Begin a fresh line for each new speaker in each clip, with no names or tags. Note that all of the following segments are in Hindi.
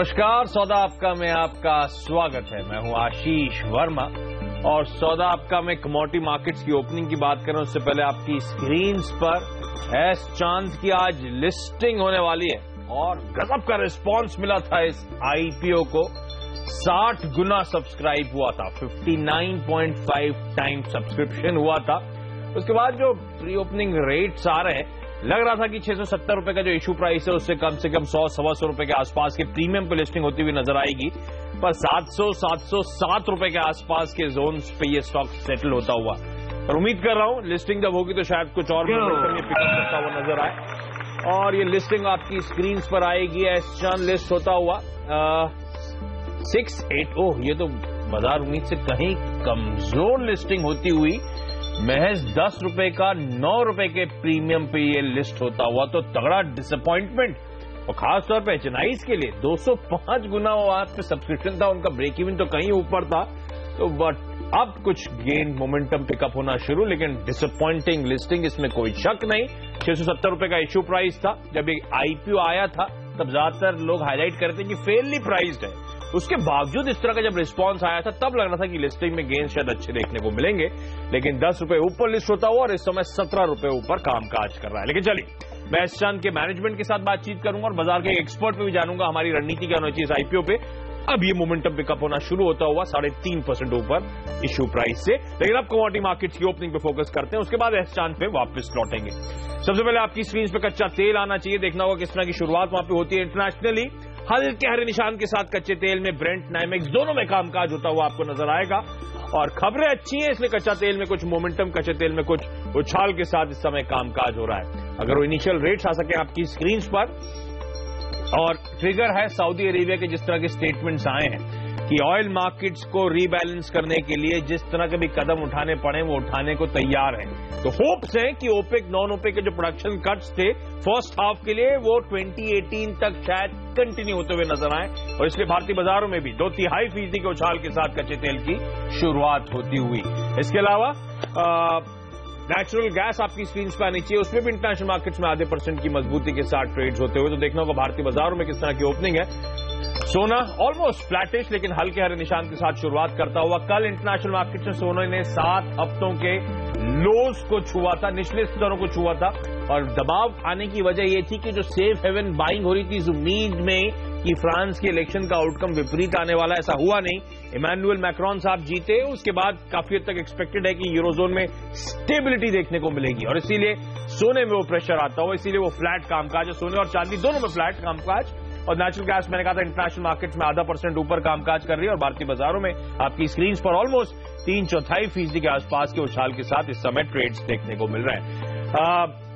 नमस्कार, सौदा आपका में आपका स्वागत है। मैं हूं आशीष वर्मा और सौदा आपका में कमोडिटी मार्केट्स की ओपनिंग की बात करें उससे पहले आपकी स्क्रीन्स पर एस चांद की आज लिस्टिंग होने वाली है और गजब का रिस्पांस मिला था इस आईपीओ को। 60 गुना सब्सक्राइब हुआ था, 59.5 टाइम सब्सक्रिप्शन हुआ था। उसके बाद जो प्री ओपनिंग रेट्स आ रहे हैं, लग रहा था कि 670 रुपए का जो इशू प्राइस है उससे कम से कम 100-125 रुपए के आसपास के प्रीमियम पे लिस्टिंग होती हुई नजर आएगी, पर 700-707 रुपए के आसपास के जोन्स पे ये स्टॉक सेटल होता हुआ। और उम्मीद कर रहा हूं लिस्टिंग जब होगी तो शायद कुछ और पिकअप करता हुआ नजर आए। और ये लिस्टिंग आपकी स्क्रीन पर आएगी। एसचान लिस्ट होता हुआ 680। ये तो बाजार उम्मीद से कहीं कमजोर लिस्टिंग होती हुई महज 10 रुपए का 9 रुपए के प्रीमियम पे ये लिस्ट होता हुआ तो तगड़ा डिसअपॉइंटमेंट। और खासतौर पे एचएनआईज के लिए 205 गुना वहां पे सब्सक्रिप्शन था, उनका ब्रेक इवन तो कहीं ऊपर था। तो बट अब कुछ गेन मोमेंटम पिकअप होना शुरू, लेकिन डिसअपॉइंटिंग लिस्टिंग, इसमें कोई शक नहीं। 670 रुपए का इश्यू प्राइस था। जब ये आईपीओ आया था तब ज्यादातर लोग हाईलाइट करते हैं कि फेयरली प्राइस्ड है। उसके बावजूद इस तरह का जब रिस्पांस आया था तब लग रहा था कि लिस्टिंग में गेन शायद अच्छे देखने को मिलेंगे, लेकिन 10 रुपए ऊपर लिस्ट होता हुआ और इस समय 17 रुपए ऊपर कामकाज कर रहा है। लेकिन चलिए, मैं एसचान के मैनेजमेंट के साथ बातचीत करूंगा और बाजार के एक्सपर्ट पे भी जानूंगा हमारी रणनीति क्या होनी चाहिए इस आईपीओ पे। अब ये मोमेंटम पिकअप होना शुरू होता हुआ 3.5% ऊपर इश्यू प्राइस से। लेकिन अब कमोडिटी मार्केट्स की ओपनिंग पे फोकस करते हैं, उसके बाद एसचान पे वापस लौटेंगे। सबसे पहले आपकी स्क्रीन पे कच्चा तेल आना चाहिए। देखना होगा किस तरह की शुरुआत वहां पे होती है। इंटरनेशनली हल्के हरे निशान के साथ कच्चे तेल में ब्रेंट, नाइमेक्स दोनों में कामकाज होता हुआ आपको नजर आएगा। और खबरें अच्छी हैं, इसलिए कच्चा तेल में कुछ मोमेंटम, कच्चे तेल में कुछ उछाल के साथ इस समय कामकाज हो रहा है। अगर वो इनिशियल रेट्स आ सके आपकी स्क्रीन पर, और ट्रिगर है सऊदी अरेबिया के जिस तरह के स्टेटमेंट्स आए हैं कि ऑयल मार्केट्स को रीबैलेंस करने के लिए जिस तरह के भी कदम उठाने पड़े वो उठाने को तैयार हैं। तो होप्स हैं कि ओपेक नॉन ओपेक के जो प्रोडक्शन कट्स थे फर्स्ट हाफ के लिए वो 2018 तक शायद कंटिन्यू होते हुए नजर आए, और इसलिए भारतीय बाजारों में भी 2.5% के उछाल के साथ कच्चे तेल की शुरुआत होती हुई। इसके अलावा नेचुरल गैस आपकी स्क्रीन पर आनी चाहिए, उसमें भी इंटरनेशनल मार्केट्स में आधे % की मजबूती के साथ ट्रेड्स होते हुए। तो देखना होगा भारतीय बाजारों में किस तरह की ओपनिंग है। सोना ऑलमोस्ट फ्लैटिश लेकिन हल्के हरे निशान के साथ शुरुआत करता हुआ। कल इंटरनेशनल मार्केट में सोने ने 7 हफ्तों के लोज को छुआ था, निचले स्तरों को छुआ था, और दबाव आने की वजह यह थी कि जो सेफ हेवन बाइंग हो रही थी इस उम्मीद में कि फ्रांस के इलेक्शन का आउटकम विपरीत आने वाला, ऐसा हुआ नहीं। इमैनुअल मैक्रोन साहब जीते, उसके बाद काफी हद तक एक्सपेक्टेड है कि यूरोजोन में स्टेबिलिटी देखने को मिलेगी और इसीलिए सोने में वो प्रेशर आता हो, इसीलिए वो फ्लैट कामकाज है। सोने और चांदी दोनों में फ्लैट कामकाज। और नेचुरल गैस मैंने कहा था इंटरनेशनल मार्केट्स में आधा % ऊपर कामकाज कर रही है, और भारतीय बाजारों में आपकी स्क्रीन पर ऑलमोस्ट 3/4% के आसपास के उछाल के साथ इस समय ट्रेड्स देखने को मिल रहे हैं।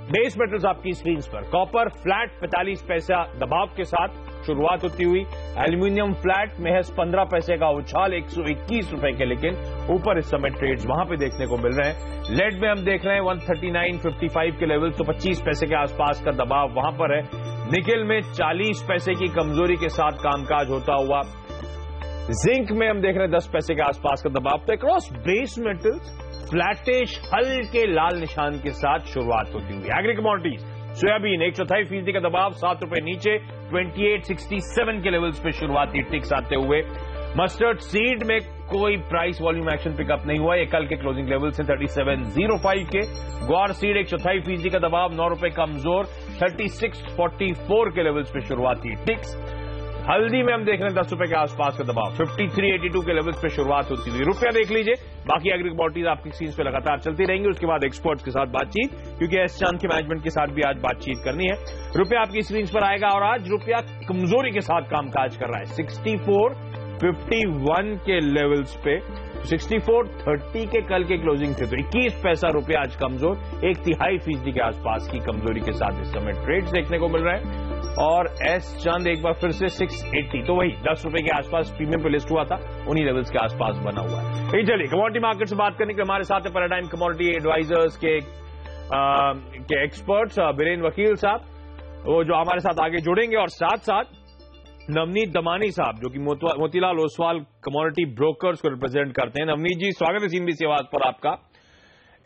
बेस मेटल्स आपकी स्क्रीन पर, कॉपर फ्लैट 45 पैसा दबाव के साथ शुरुआत होती हुई। एल्यूमिनियम फ्लैट महज 15 पैसे का उछाल 121 रुपए के, लेकिन ऊपर इस समय ट्रेड्स वहां पे देखने को मिल रहे हैं। लेड में हम देख रहे हैं 139.55 के लेवल, तो 25 पैसे के आसपास का दबाव वहां पर है। निकेल में 40 पैसे की कमजोरी के साथ कामकाज होता हुआ। जिंक में हम देख रहे हैं 10 पैसे के आसपास का दबाव। तो अक्रॉस बेस मेटल्स फ्लैटिश हल्के लाल निशान के साथ शुरुआत होती हुई। एग्री कमोडिटीज, सोयाबीन 1/4% का दबाव, 7 रुपए नीचे, 2867 के लेवल्स पे शुरुआती टिक्स आते हुए। मस्टर्ड सीड में कोई प्राइस वॉल्यूम एक्शन पिकअप नहीं हुआ, ये कल के क्लोजिंग लेवल से 3705 के। ग्वार सीड 1/4% का दबाव, 9 रुपए कमजोर, 3644 के लेवल्स पे शुरुआती टिक्स। हल्दी में हम देख रहे हैं 10 रुपए के आसपास का दबाव, 5382 के लेवल्स पे शुरुआत होती हुई। रुपया देख लीजिए। बाकी एग्री कमोडिटीज आपकी स्क्रीन पे लगातार चलती रहेंगी। उसके बाद एक्सपर्ट्स के साथ बातचीत, क्योंकि एसचान के मैनेजमेंट के साथ भी आज बातचीत करनी है। रुपया आपकी स्क्रीन पर आएगा और आज रुपया कमजोरी के साथ कामकाज कर रहा है 64.51 के लेवल्स पे। 64.30 के कल के क्लोजिंग थे, तो 21 पैसा रुपया आज कमजोर, 1/3% के आसपास की कमजोरी के साथ इस समय ट्रेड्स देखने को मिल रहे हैं। और एस चांद एक बार फिर से 680, तो वही 10 रुपए के आसपास प्रीमियम पे लिस्ट हुआ था, उन्हीं लेवल्स के आसपास बना हुआ है। चलिए, कमोडिटी मार्केट से बात करने के लिए हमारे साथ है पैराडाइम कमोडिटी एडवाइजर्स के एक्सपर्ट्स बीरेन वकील साहब, वो जो हमारे साथ आगे जुड़ेंगे, और साथ साथ नवनीत दमानी साहब जो कि मोतीलाल ओसवाल कमोडिटी ब्रोकर्स को रिप्रेजेंट करते हैं। नवनीत जी, स्वागत है सीएनबीसी आवाज पर आपका।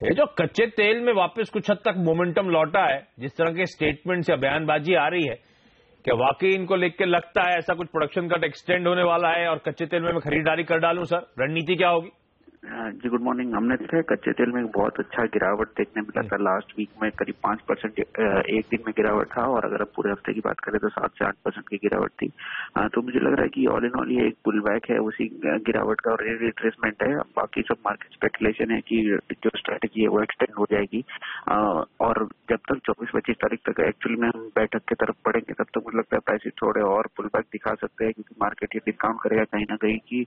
ये जो कच्चे तेल में वापस कुछ हद तक मोमेंटम लौटा है, जिस तरह के स्टेटमेंट्स या बयानबाजी आ रही है, क्या वाकई इनको लेकर के लगता है ऐसा कुछ प्रोडक्शन कट एक्सटेंड होने वाला है और कच्चे तेल में मैं खरीदारी कर डालूं सर? रणनीति क्या होगी?
जी गुड मॉर्निंग। हमने देखा है कच्चे तेल में बहुत अच्छा गिरावट देखने मिला था। लास्ट वीक में करीब 5% एक दिन में गिरावट था, और अगर आप पूरे हफ्ते की बात करें तो 7 से 8% की गिरावट थी। तो मुझे लग रहा है कि ऑल इन ऑल ये एक पुल बैक है उसी गिरावट का, और रिट्रेसमेंट है। बाकी सब मार्केट स्पेकुलेशन है कि जो स्ट्रेटेजी है वो एक्सटेंड हो जाएगी, और जब तक 24-25 तारीख तक एक्चुअली में हम बैठक की तरफ बढ़ेंगे तब तक मुझे लगता है प्राइसेस थोड़े और पुल बैक दिखा सकते हैं, क्योंकि मार्केट ये डिस्काउंट करेगा कहीं ना कहीं कि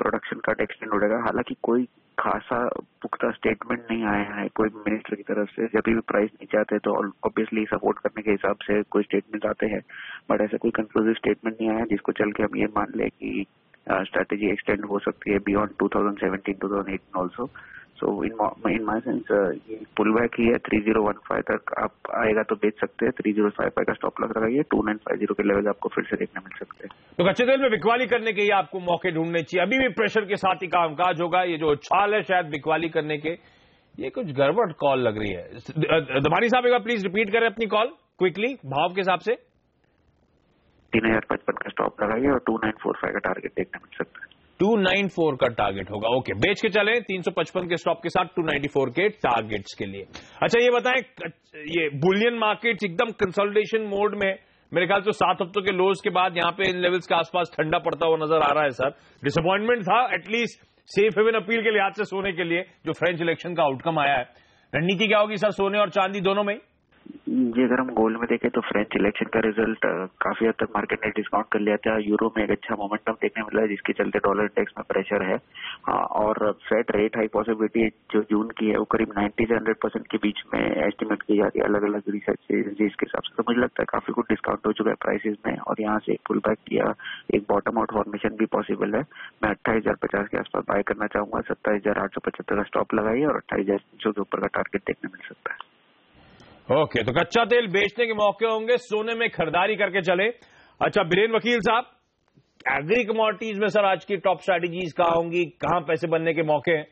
प्रोडक्शन कट एक्सटेंड हो जाएगा। हालांकि कोई खासा पुख्ता स्टेटमेंट नहीं आया है कोई मिनिस्टर की तरफ से। जब भी प्राइस नीचे आते हैं तो ऑब्वियसली सपोर्ट करने के हिसाब से कोई स्टेटमेंट आते हैं, बट ऐसा कोई कंक्लूसिव स्टेटमेंट नहीं आया जिसको चल के हम ये मान ले कि स्ट्रेटेजी एक्सटेंड हो सकती है beyond 2017-2018 also. So in my sense ये पुल बैक ही है। 3015 तक आप आएगा तो बेच सकते हैं। 3055 का स्टॉप लॉस लगाइए। 2950 के लेवल आपको फिर से देखने मिल सकते हैं।
तो कच्चे तेल में बिकवाली करने के ही आपको मौके ढूंढने चाहिए। अभी भी प्रेशर के साथ ही कामकाज होगा। ये जो उछाल है शायद बिकवाली करने के, ये कुछ गड़बड़ कॉल लग रही है। दमानी साहब एक बार प्लीज रिपीट करें अपनी कॉल क्विकली भाव के हिसाब से।
3055 का स्टॉप लगाइए और 2945 का टारगेट देखने मिल सकता है।
294 का टारगेट होगा। ओके, बेच के चले 355 के स्टॉप के साथ 294 के टारगेट्स के लिए। अच्छा ये बताएं, ये बुलियन मार्केट एकदम कंसोलिडेशन मोड में, मेरे ख्याल से 7 हफ्तों के लोज के बाद यहां पे इन लेवल्स के आसपास ठंडा पड़ता हुआ नजर आ रहा है सर। डिसअपॉइंटमेंट था एटलीस्ट सेफ हेवन अपील के लिहाज से सोने के लिए, जो फ्रेंच इलेक्शन का आउटकम आया है। रणनीति क्या होगी सर सोने और चांदी दोनों में?
जी अगर हम गोल्ड में देखें तो फ्रेंच इलेक्शन का रिजल्ट काफी हद तक मार्केट ने डिस्काउंट कर लिया था। यूरो में एक अच्छा मोमेंटम देखने मिला है जिसके चलते डॉलर इंडेक्स में प्रेशर है, और फेड रेट हाई पॉसिबिलिटी जो जून की है वो करीब 90 से 100% के बीच में एस्टिमेट की जा रही है अलग अलग रिसर्च एजेंसीज के हिसाब से। तो मुझे लगता है काफी कुछ डिस्काउंट हो चुका है प्राइसेस में, और यहाँ से एक पुल बैक किया एक बॉटम आउट फॉर्मेशन भी पॉसिबल है। मैं 28,050 के आसपास बाय करना चाहूंगा। 27,875 का स्टॉप लगाइए और 28,300 के ऊपर का टारगेट देखने मिल सकता है।
ओके, तो कच्चा तेल बेचने के मौके होंगे, सोने में खरीदारी करके चले। अच्छा बिरेन वकील साहब, एग्री कमोडिटीज में सर आज की टॉप स्ट्रैटेजीज कहां होंगी, कहां पैसे बनने के मौके हैं?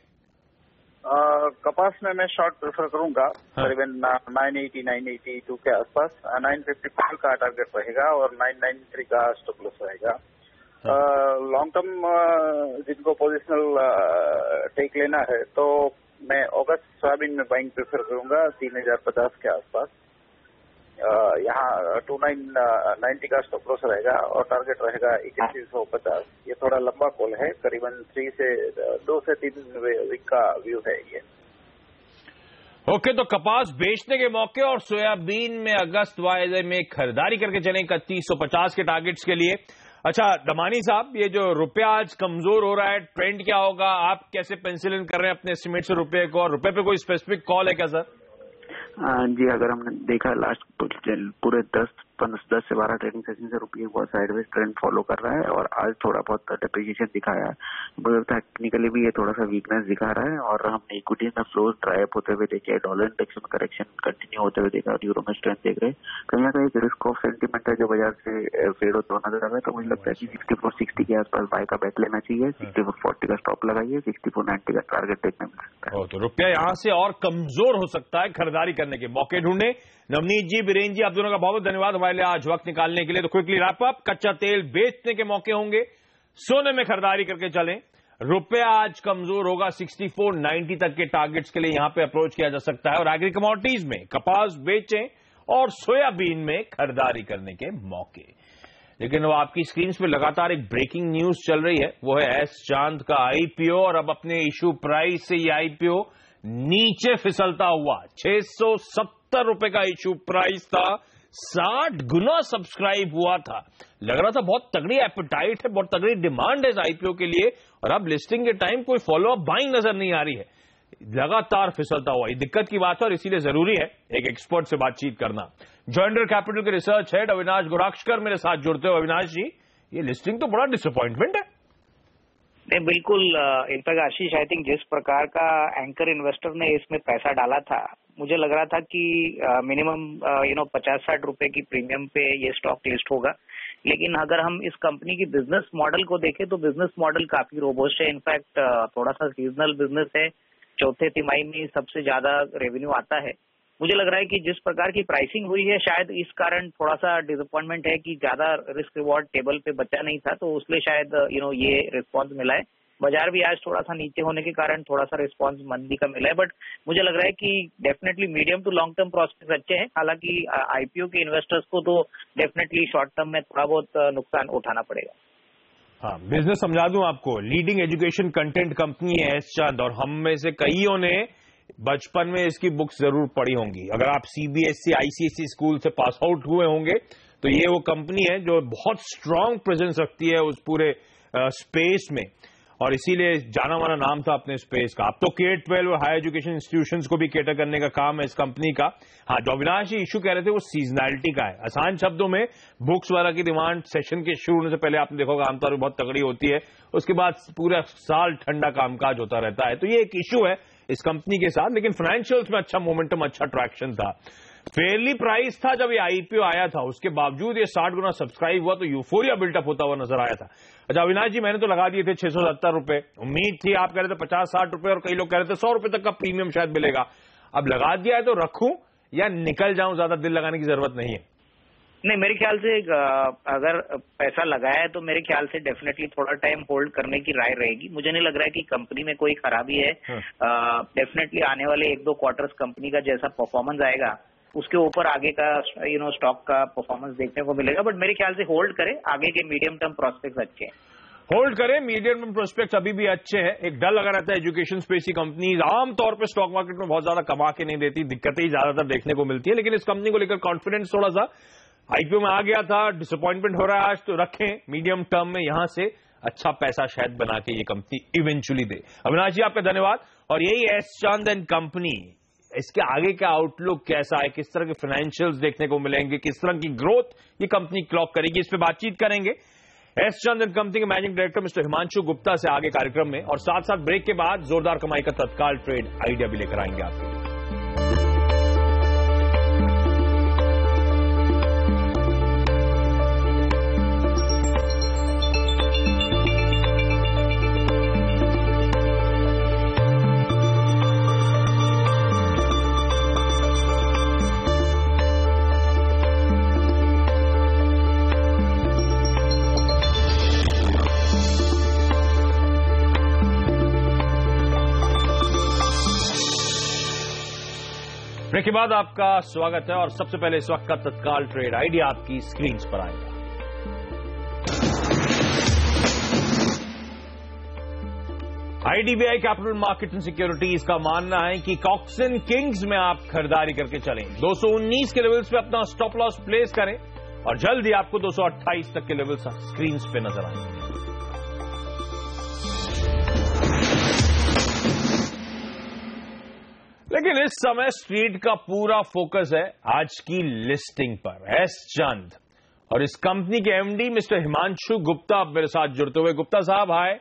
कपास में मैं शॉर्ट प्रेफर करूंगा करीबन 980-982 के आसपास। 955 का टारगेट रहेगा और 993 का स्टॉप लॉस रहेगा। लॉन्ग टर्म जिनको पोजिशनल टेक लेना है तो मैं अगस्त सोयाबीन में बाइंग प्रेफर करूंगा 3050 के आसपास। यहाँ 2990 का स्टॉप लॉस रहेगा और टारगेट रहेगा 2150। ये थोड़ा लंबा कॉल है, करीबन 2 से 3 वीक का व्यू है ये।
ओके, तो कपास बेचने के मौके और सोयाबीन में अगस्त वायदे में खरीदारी करके चलें 3150 के टारगेट्स के लिए। अच्छा दमानी साहब, ये जो रुपया आज कमजोर हो रहा है, ट्रेंड क्या होगा? आप कैसे पेंसिल इन कर रहे हैं अपने एस्टिमेट से रुपये को, और रुपये पे कोई स्पेसिफिक कॉल है क्या सर?
जी अगर हमने देखा लास्ट पूरे 10 से 12 ट्रेडिंग सेशन से रुपये बहुत साइडवेज ट्रेंड फॉलो कर रहा है, और आज थोड़ा बहुत डिप्रिसिएशन दिखाया है। मुझे टेक्निकली भी ये थोड़ा सा वीकनेस दिखा रहा है, और हमने इक्विटीज में फ्लोज ड्राई अप होते हुए देखे, डॉलर इंडेक्स में करेक्शन कंटिन्यू होते हुए देखा, और यूरो में स्ट्रेंथ देख रहे हैं। कहीं ना कहीं एक रिस्क ऑफ सेंटीमेंट है जो बाजार से फेड होता हुआ नजर आ रहा है। तो मुझे लगता है कि 6460 के आसपास बाय का बैक लेना चाहिए। 6440 का स्टॉप लगाइए। 6490 का टारगेट देखने मिल सकता है।
तो रुपया यहां से और कमजोर हो सकता है, खरीदारी करने के मौके ढूंढने। नवनीत जी, बीरेन जी, आप दोनों का बहुत धन्यवाद हमारे लिए आज वक्त निकालने के लिए। तो क्विकली रैप अप, कच्चा तेल बेचने के मौके होंगे, सोने में खरीदारी करके चलें। रुपया आज कमजोर होगा, 6490 तक के टारगेट्स के लिए यहां पे अप्रोच किया जा सकता है। और एग्री कमोडिटीज में कपास बेचें और सोयाबीन में खरीदारी करने के मौके। लेकिन वो आपकी स्क्रीन पे लगातार एक ब्रेकिंग न्यूज चल रही है, वो है एस चांद का आईपीओ, और अब अपने इशू प्राइस से ये आईपीओ नीचे फिसलता हुआ 670 रुपए का इशू प्राइस था, 60 गुना सब्सक्राइब हुआ था। लग रहा था बहुत तगड़ी एपेटाइट है, बहुत तगड़ी डिमांड है इस आईपीओ के लिए, और अब लिस्टिंग के टाइम कोई फॉलो अप बाइंग नजर नहीं आ रही है, लगातार फिसलता हुआ। ये दिक्कत की बात है, और इसीलिए जरूरी है एक एक्सपर्ट से बातचीत करना। जॉइंडर कैपिटल के रिसर्च हेड अविनाश गोराक्षकर मेरे साथ जुड़ते हो। अविनाश जी, ये लिस्टिंग तो बड़ा डिसअपॉइंटमेंट है।
नहीं बिल्कुल, इनफैक्ट आशीष, आई थिंक जिस प्रकार का एंकर इन्वेस्टर ने इसमें पैसा डाला था, मुझे लग रहा था कि मिनिमम 50-60 रुपए की प्रीमियम पे ये स्टॉक लिस्ट होगा। लेकिन अगर हम इस कंपनी की बिजनेस मॉडल को देखें तो बिजनेस मॉडल काफी रोबस्ट है। इनफैक्ट थोड़ा सा सीजनल बिजनेस है, चौथे तिमाही में सबसे ज्यादा रेवेन्यू आता है, मुझे लग रहा है कि जिस प्रकार की प्राइसिंग हुई है शायद इस कारण थोड़ा सा डिसअपॉइंटमेंट है कि ज्यादा रिस्क रिवॉर्ड टेबल पे बचा नहीं था, तो उसलिए शायद ये रिस्पॉन्स मिला है। बाजार भी आज थोड़ा सा नीचे होने के कारण थोड़ा सा रिस्पॉन्स मंदी का मिला है, बट मुझे लग रहा है कि definitely medium to long term prospects अच्छे हैं। हालांकि आईपीओ के इन्वेस्टर्स को तो डेफिनेटली शॉर्ट टर्म में थोड़ा बहुत नुकसान उठाना पड़ेगा।
हाँ, बिजनेस समझा दूं आपको, लीडिंग एजुकेशन कंटेंट कंपनी है एस चांद, और हम में से कईयों ने बचपन में इसकी बुक्स जरूर पढ़ी होंगी। अगर आप सीबीएसई आईसीएसई स्कूल से पास आउट हुए होंगे तो ये वो कंपनी है जो बहुत स्ट्रांग प्रेजेंस रखती है उस पूरे स्पेस में, और इसीलिए जाना माना नाम था अपने स्पेस का। अब तो K-12 और हायर एजुकेशन इंस्टीट्यूशंस को भी केटर करने का काम है इस कंपनी का। हाँ, जो अविनाश जी इशू कह रहे थे वो सीजनैलिटी का है। आसान शब्दों में बुक्स वाला की डिमांड सेशन के शुरू होने से पहले आपने देखा होगा आमतौर पर बहुत तगड़ी होती है, उसके बाद पूरा साल ठंडा कामकाज होता रहता है। तो ये एक इशू है इस कंपनी के साथ, लेकिन फाइनेंशियल्स में अच्छा मोमेंटम, अच्छा ट्रैक्शन था। फेयरली प्राइस था जब ये आईपीओ आया था, उसके बावजूद ये 60 गुना सब्सक्राइब हुआ तो यूफोरिया बिल्टअप होता हुआ नजर आया था। अच्छा अविनाश जी, मैंने तो लगा दिए थे 670 रुपए, उम्मीद थी आप कह रहे थे 50-60 रुपए, और कई लोग कह रहे थे 100 रुपए तक का प्रीमियम शायद मिलेगा। अब लगा दिया है तो रखूं या निकल जाऊं? ज्यादा दिल लगाने की जरूरत नहीं है।
नहीं, मेरे ख्याल से अगर पैसा लगाया है तो मेरे ख्याल से डेफिनेटली थोड़ा टाइम होल्ड करने की राय रहेगी। मुझे नहीं लग रहा है कि कंपनी में कोई खराबी है। डेफिनेटली आने वाले 1-2 क्वार्टर्स कंपनी का जैसा परफॉर्मेंस आएगा उसके ऊपर आगे का स्टॉक का परफॉर्मेंस देखने को मिलेगा, बट मेरे ख्याल से होल्ड करें, आगे के मीडियम टर्म प्रोस्पेक्ट्स अच्छे हैं।
होल्ड करें, मीडियम टर्म प्रोस्पेक्ट्स अभी भी अच्छे हैं। एक डर लगा रहता है एजुकेशन स्पेस की कंपनीज आमतौर पर स्टॉक मार्केट में बहुत ज्यादा कमा के नहीं देती, दिक्कतें ही ज्यादातर देखने को मिलती है, लेकिन इस कंपनी को लेकर कॉन्फिडेंस थोड़ा सा आईपीओ में आ गया था, डिसअपॉइंटमेंट हो रहा है आज, तो रखें मीडियम टर्म में, यहां से अच्छा पैसा शायद बना के ये कंपनी इवेंचुअली दे। अविनाश जी आपका धन्यवाद। और यही एस चांद एंड कंपनी, इसके आगे का आउटलुक कैसा है, किस तरह के फाइनेंशियल्स देखने को मिलेंगे, किस तरह की ग्रोथ ये कंपनी क्लॉक करेगी, इस पे बातचीत करेंगे एस चांद एंड कंपनी के managing director mister Himanshu Gupta से आगे कार्यक्रम में, और साथ साथ ब्रेक के बाद जोरदार कमाई का तत्काल ट्रेड आइडिया भी लेकर आएंगे आपके लिए। ब्रेक के बाद आपका स्वागत है, और सबसे पहले इस वक्त का तत्काल ट्रेड आइडिया आपकी स्क्रीन पर आएगा। IDBI capital market and securities का मानना है कि कॉक्सन किंग्स में आप खरीदारी करके चलें, 219 के लेवल्स पे अपना स्टॉप लॉस प्लेस करें, और जल्द ही आपको 228 तक के लेवल्स स्क्रीन पे नजर आएंगे। लेकिन इस समय स्ट्रीट का पूरा फोकस है आज की लिस्टिंग पर, एस चांद, और इस कंपनी के एमडी मिस्टर हिमांशु गुप्ता मेरे साथ जुड़ते हुए। गुप्ता साहब हाय,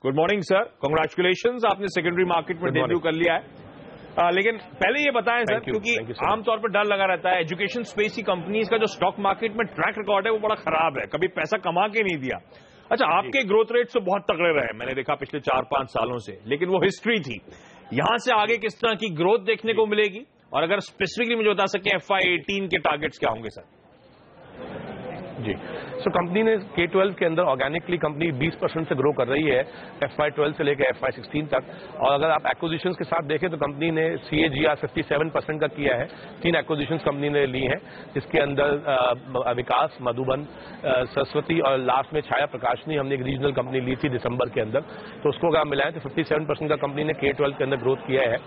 गुड मॉर्निंग सर, कांग्रेचुलेशंस, आपने सेकेंडरी मार्केट में डेब्यू कर लिया है। लेकिन पहले ये बताएं सर, क्योंकि आमतौर पर डर लगा रहता है, एजुकेशन स्पेस की कंपनीज का जो स्टॉक मार्केट में ट्रैक रिकॉर्ड है वो बड़ा खराब है, कभी पैसा कमा के नहीं दिया। अच्छा, आपके ग्रोथ रेट तो बहुत तगड़े रहे, मैंने देखा पिछले 4-5 सालों से, लेकिन वो हिस्ट्री थी। यहां से आगे किस तरह की ग्रोथ देखने को मिलेगी, और अगर स्पेसिफिकली मुझे बता सकें FY18 के टारगेट्स क्या होंगे सर?
जी, सो कंपनी ने K-12 के अंदर ऑर्गेनिकली कंपनी 20% से ग्रो कर रही है FY12 से लेकर FY16 तक, और अगर आप एक्विजिशंस के साथ देखें तो कंपनी ने CAGR 57% का किया है। 3 एक्विजिशंस कंपनी ने ली हैं, जिसके अंदर विकास, मधुबन, सरस्वती, और लास्ट में छाया प्रकाशनी हमने एक रीजनल कंपनी ली थी दिसंबर के अंदर, तो उसको अगर मिलाएं तो 57% का कंपनी ने K-12 के अंदर ग्रोथ किया है।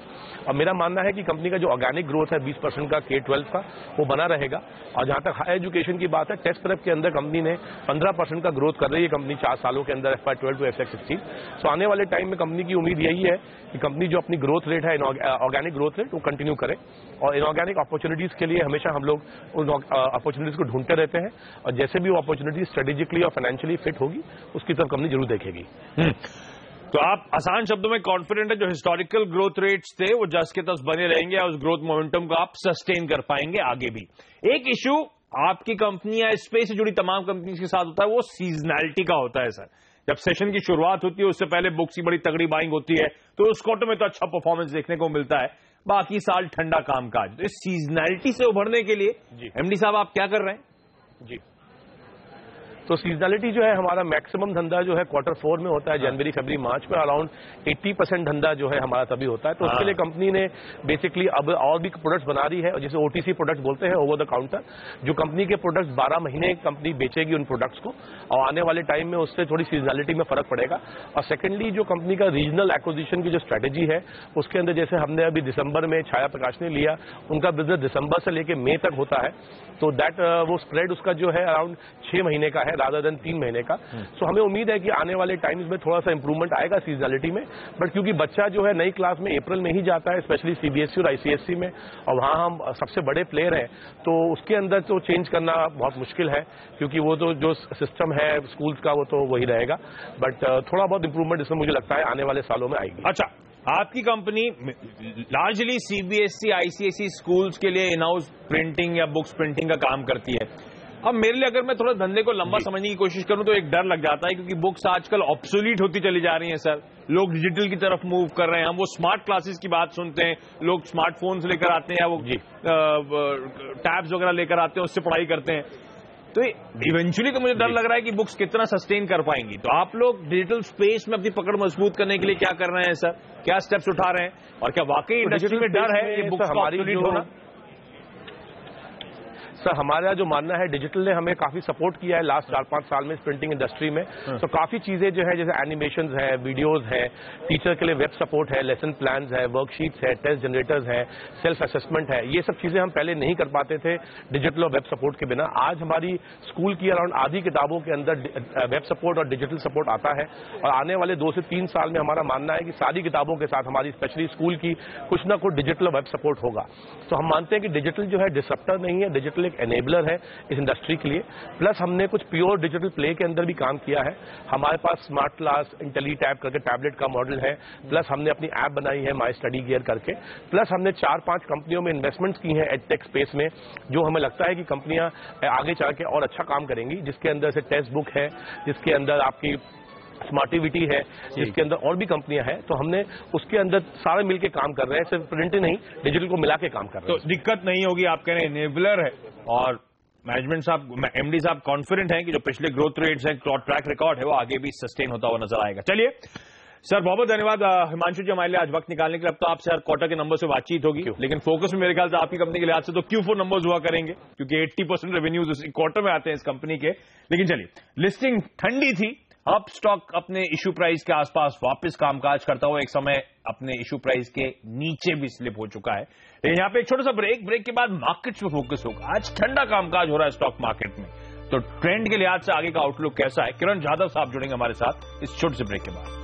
और मेरा मानना है कि कंपनी का जो ऑर्गेनिक ग्रोथ है 20% का K-12 का, वो बना रहेगा। और जहां तक हाई एजुकेशन की बात है, टेस्ट प्रेप के अंदर कंपनी ने 15% का ग्रोथ कर रही है कंपनी 4 सालों के अंदर, FY12 टू FY16। सो आने वाले टाइम में कंपनी की उम्मीद यही है कि कंपनी जो अपनी ग्रोथ रेट है, ऑर्गेनिक ग्रोथ रेट, वो कंटिन्यू करे, और इनऑर्गेनिक अपॉर्चुनिटीज के लिए हमेशा हम लोग उन अपॉर्चुनिटीज को ढूंढते रहते हैं, और जैसे भी वो अपॉर्चुनिटी स्ट्रेटेजिकली और फाइनेंशियली फिट होगी उसकी तरफ कंपनी जरूर देखेगी।
तो आप आसान शब्दों में कॉन्फिडेंट है जो हिस्टोरिकल ग्रोथ रेट्स थे वो जस के तस बने रहेंगे, और उस ग्रोथ मोमेंटम को आप सस्टेन कर पाएंगे आगे भी। एक इशू आपकी कंपनी या स्पेस से जुड़ी तमाम कंपनीज के साथ होता है, वो सीजनैलिटी का होता है सर। जब सेशन की शुरुआत होती है उससे पहले बुक्स की बड़ी तगड़ी बाइंग होती है, तो उस क्वार्टर में तो अच्छा परफॉर्मेंस देखने को मिलता है, बाकी साल ठंडा कामकाज। तो इस सीजनैलिटी से उभरने के लिए एमडी साहब आप क्या कर रहे हैं?
जी, तो सीजनलिटी जो है हमारा मैक्सिमम धंधा जो है Q4 में होता है, जनवरी फरवरी मार्च में अराउंड 80% धंधा जो है हमारा तभी होता है। तो उसके लिए कंपनी ने बेसिकली अब और भी प्रोडक्ट्स बना रही है, जिसे OTC प्रोडक्ट बोलते हैं, ओवर द काउंटर, जो कंपनी के प्रोडक्ट्स 12 महीने कंपनी बेचेगी उन प्रोडक्ट्स को, और आने वाले टाइम में उससे थोड़ी सीजनलिटी में फर्क पड़ेगा। और सेकेंडली जो कंपनी का रीजनल एक्विजिशन की जो स्ट्रेटेजी है उसके अंदर, जैसे हमने अभी दिसंबर में छाया प्रकाश ने लिया, उनका बिजनेस दिसंबर से लेकर मई तक होता है, तो दैट वो स्प्रेड उसका जो है अराउंड 6 महीने का है रादर देन 3 महीने का। सो हमें उम्मीद है कि आने वाले टाइम्स में थोड़ा सा इंप्रूवमेंट आएगा सीजनलिटी में, बट क्योंकि बच्चा जो है नई क्लास में अप्रैल में ही जाता है, स्पेशली CBSE और ICSE में, और वहां हम सबसे बड़े प्लेयर हैं, तो उसके अंदर तो चेंज करना बहुत मुश्किल है, क्योंकि वो तो जो सिस्टम है स्कूल्स का वो तो वही रहेगा, बट थोड़ा बहुत इंप्रूवमेंट इसमें मुझे लगता है आने वाले सालों में आएगी।
अच्छा, आपकी company largely CBSE ICSE schools के लिए इन हाउस प्रिंटिंग या बुक्स प्रिंटिंग का काम करती है। अब मेरे लिए अगर मैं थोड़ा धंधे को लंबा समझने की कोशिश करूं तो एक डर लग जाता है, क्योंकि बुक्स आजकल ऑब्सोलीट होती चली जा रही हैं सर, लोग डिजिटल की तरफ मूव कर रहे हैं। हम वो स्मार्ट क्लासेस की बात सुनते हैं, लोग स्मार्टफोन्स लेकर आते हैं या वो टैब्स वगैरह लेकर आते हैं, उससे पढ़ाई करते हैं। तो इवेंचुअली तो मुझे डर लग रहा है कि बुक्स कितना सस्टेन कर पाएंगी। तो आप लोग डिजिटल स्पेस में अपनी पकड़ मजबूत करने के लिए क्या कर रहे हैं सर, क्या स्टेप्स उठा रहे हैं, और क्या वाकई इंडस्ट्री में डर है ये बुक्स हमारी होना?
सर, हमारा जो मानना है, डिजिटल ने हमें काफी सपोर्ट किया है लास्ट 4-5 साल में इस प्रिंटिंग इंडस्ट्री में। तो काफी चीजें जो है, जैसे एनिमेशंस है, वीडियोस है, टीचर के लिए वेब सपोर्ट है, लेसन प्लान्स है, वर्कशीट्स है, टेस्ट जनरेटर्स है, सेल्फ असेसमेंट है, ये सब चीजें हम पहले नहीं कर पाते थे डिजिटल और वेब सपोर्ट के बिना। आज हमारी स्कूल की अराउंड आधी किताबों के अंदर वेब सपोर्ट और डिजिटल सपोर्ट आता है, और आने वाले 2 से 3 साल में हमारा मानना है कि सारी किताबों के साथ हमारी स्पेशली स्कूल की कुछ ना कुछ डिजिटल और वेब सपोर्ट होगा। तो हम मानते हैं कि डिजिटल जो है डिसरप्टर नहीं है, डिजिटल एक एनेबलर है इस इंडस्ट्री के लिए। प्लस हमने कुछ प्योर डिजिटल प्ले के अंदर भी काम किया है। हमारे पास स्मार्ट क्लास इंटेलीटैब करके टैबलेट का मॉडल है, प्लस हमने अपनी ऐप बनाई है माई स्टडी गियर करके, प्लस हमने 4-5 कंपनियों में इन्वेस्टमेंट्स की हैं एडटेक स्पेस में, जो हमें लगता है कि कंपनियां आगे चल के और अच्छा काम करेंगी, जिसके अंदर से टेक्स्ट बुक है, जिसके अंदर आपकी स्मार्टिविटी है, जिसके अंदर और भी कंपनियां हैं। तो हमने उसके अंदर सारे मिलके काम कर रहे हैं, सिर्फ प्रिंट ही नहीं डिजिटल को मिला के काम कर रहे हैं।
तो दिक्कत नहीं होगी, आप कह रहे हैं एनेबलर है, और मैनेजमेंट साहब, एमडी साहब कॉन्फिडेंट हैं कि जो पिछले ग्रोथ रेट्स हैं, ट्रैक रिकॉर्ड है, वो आगे भी सस्टेन होता हुआ नजर आएगा। चलिए सर, बहुत बहुत धन्यवाद हिमांशु जी हमारे लिए आज वक्त निकालने के लिए। अब तो आपसे हर क्वार्टर के नंबर से बातचीत होगी, लेकिन फोकस में मेरे ख्याल से आपकी कंपनी के लिहाज से तो Q4 नंबर्स हुआ करेंगे, क्योंकि 80% रेवेन्यूज उसी क्वार्टर में आते हैं इस कंपनी के। लेकिन चलिए, लिस्टिंग ठंडी थी, अब स्टॉक अपने इश्यू प्राइस के आसपास वापस कामकाज करता हुआ एक समय अपने इश्यू प्राइस के नीचे भी स्लिप हो चुका है। लेकिन यहाँ पे एक छोटा सा ब्रेक के बाद मार्केट्स पे फोकस होगा। आज ठंडा कामकाज हो रहा है स्टॉक मार्केट में, तो ट्रेंड के लिहाज से आगे का आउटलुक कैसा है, किरण जाधव साहब जुड़ेंगे हमारे साथ इस छोटे से ब्रेक के बाद।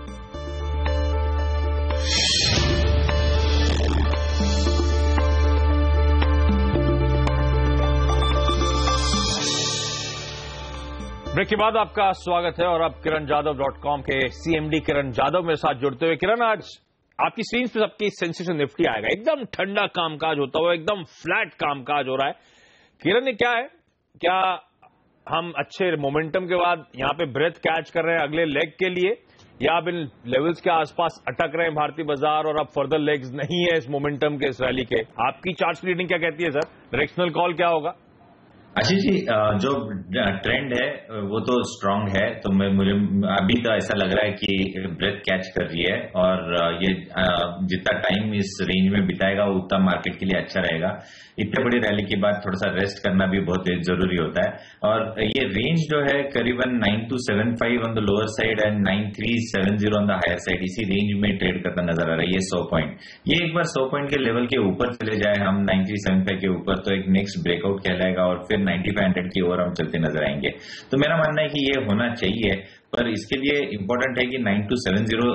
ब्रेक के बाद आपका स्वागत है, और अब kiranjadhav.com के CMD किरण जाधव मेरे साथ जुड़ते हुए। किरण, आज आपकी स्क्रीन पे सबकी सेंसेशन निफ्टी आएगा, एकदम ठंडा कामकाज होता हुआ, एकदम फ्लैट कामकाज हो रहा है। किरण, ये क्या है, क्या हम अच्छे मोमेंटम के बाद यहाँ पे ब्रेथ कैच कर रहे हैं अगले लेग के लिए, या आप इन लेवल्स के आसपास अटक रहे हैं भारतीय बाजार और अब फर्दर लेग्स नहीं है इस मोमेंटम के, इस रैली के? आपकी चार्ट रीडिंग क्या कहती है सर? डायरेक्शनल कॉल क्या होगा?
आशीष जी, जो ट्रेंड है वो तो स्ट्रांग है, तो मुझे अभी तो ऐसा लग रहा है कि ब्रेथ कैच कर रही है, और ये जितना टाइम इस रेंज में बिताएगा उतना मार्केट के लिए अच्छा रहेगा। इतने बड़ी रैली के बाद थोड़ा सा रेस्ट करना भी बहुत जरूरी होता है, और ये रेंज जो है करीबन 9275 on the lower side and 9370 on the higher side, इसी रेंज में ट्रेड करता नजर आ रहा है। ये 100 पॉइंट, ये एक बार 100 पॉइंट के लेवल के ऊपर चले जाए हम 9375 के ऊपर, तो एक नेक्स्ट ब्रेकआउट कहलाएगा, और फिर 9500 की ओर हम चलते नजर आएंगे। तो मेरा मानना है कि ये होना चाहिए, पर इसके लिए इंपॉर्टेंट है कि 9270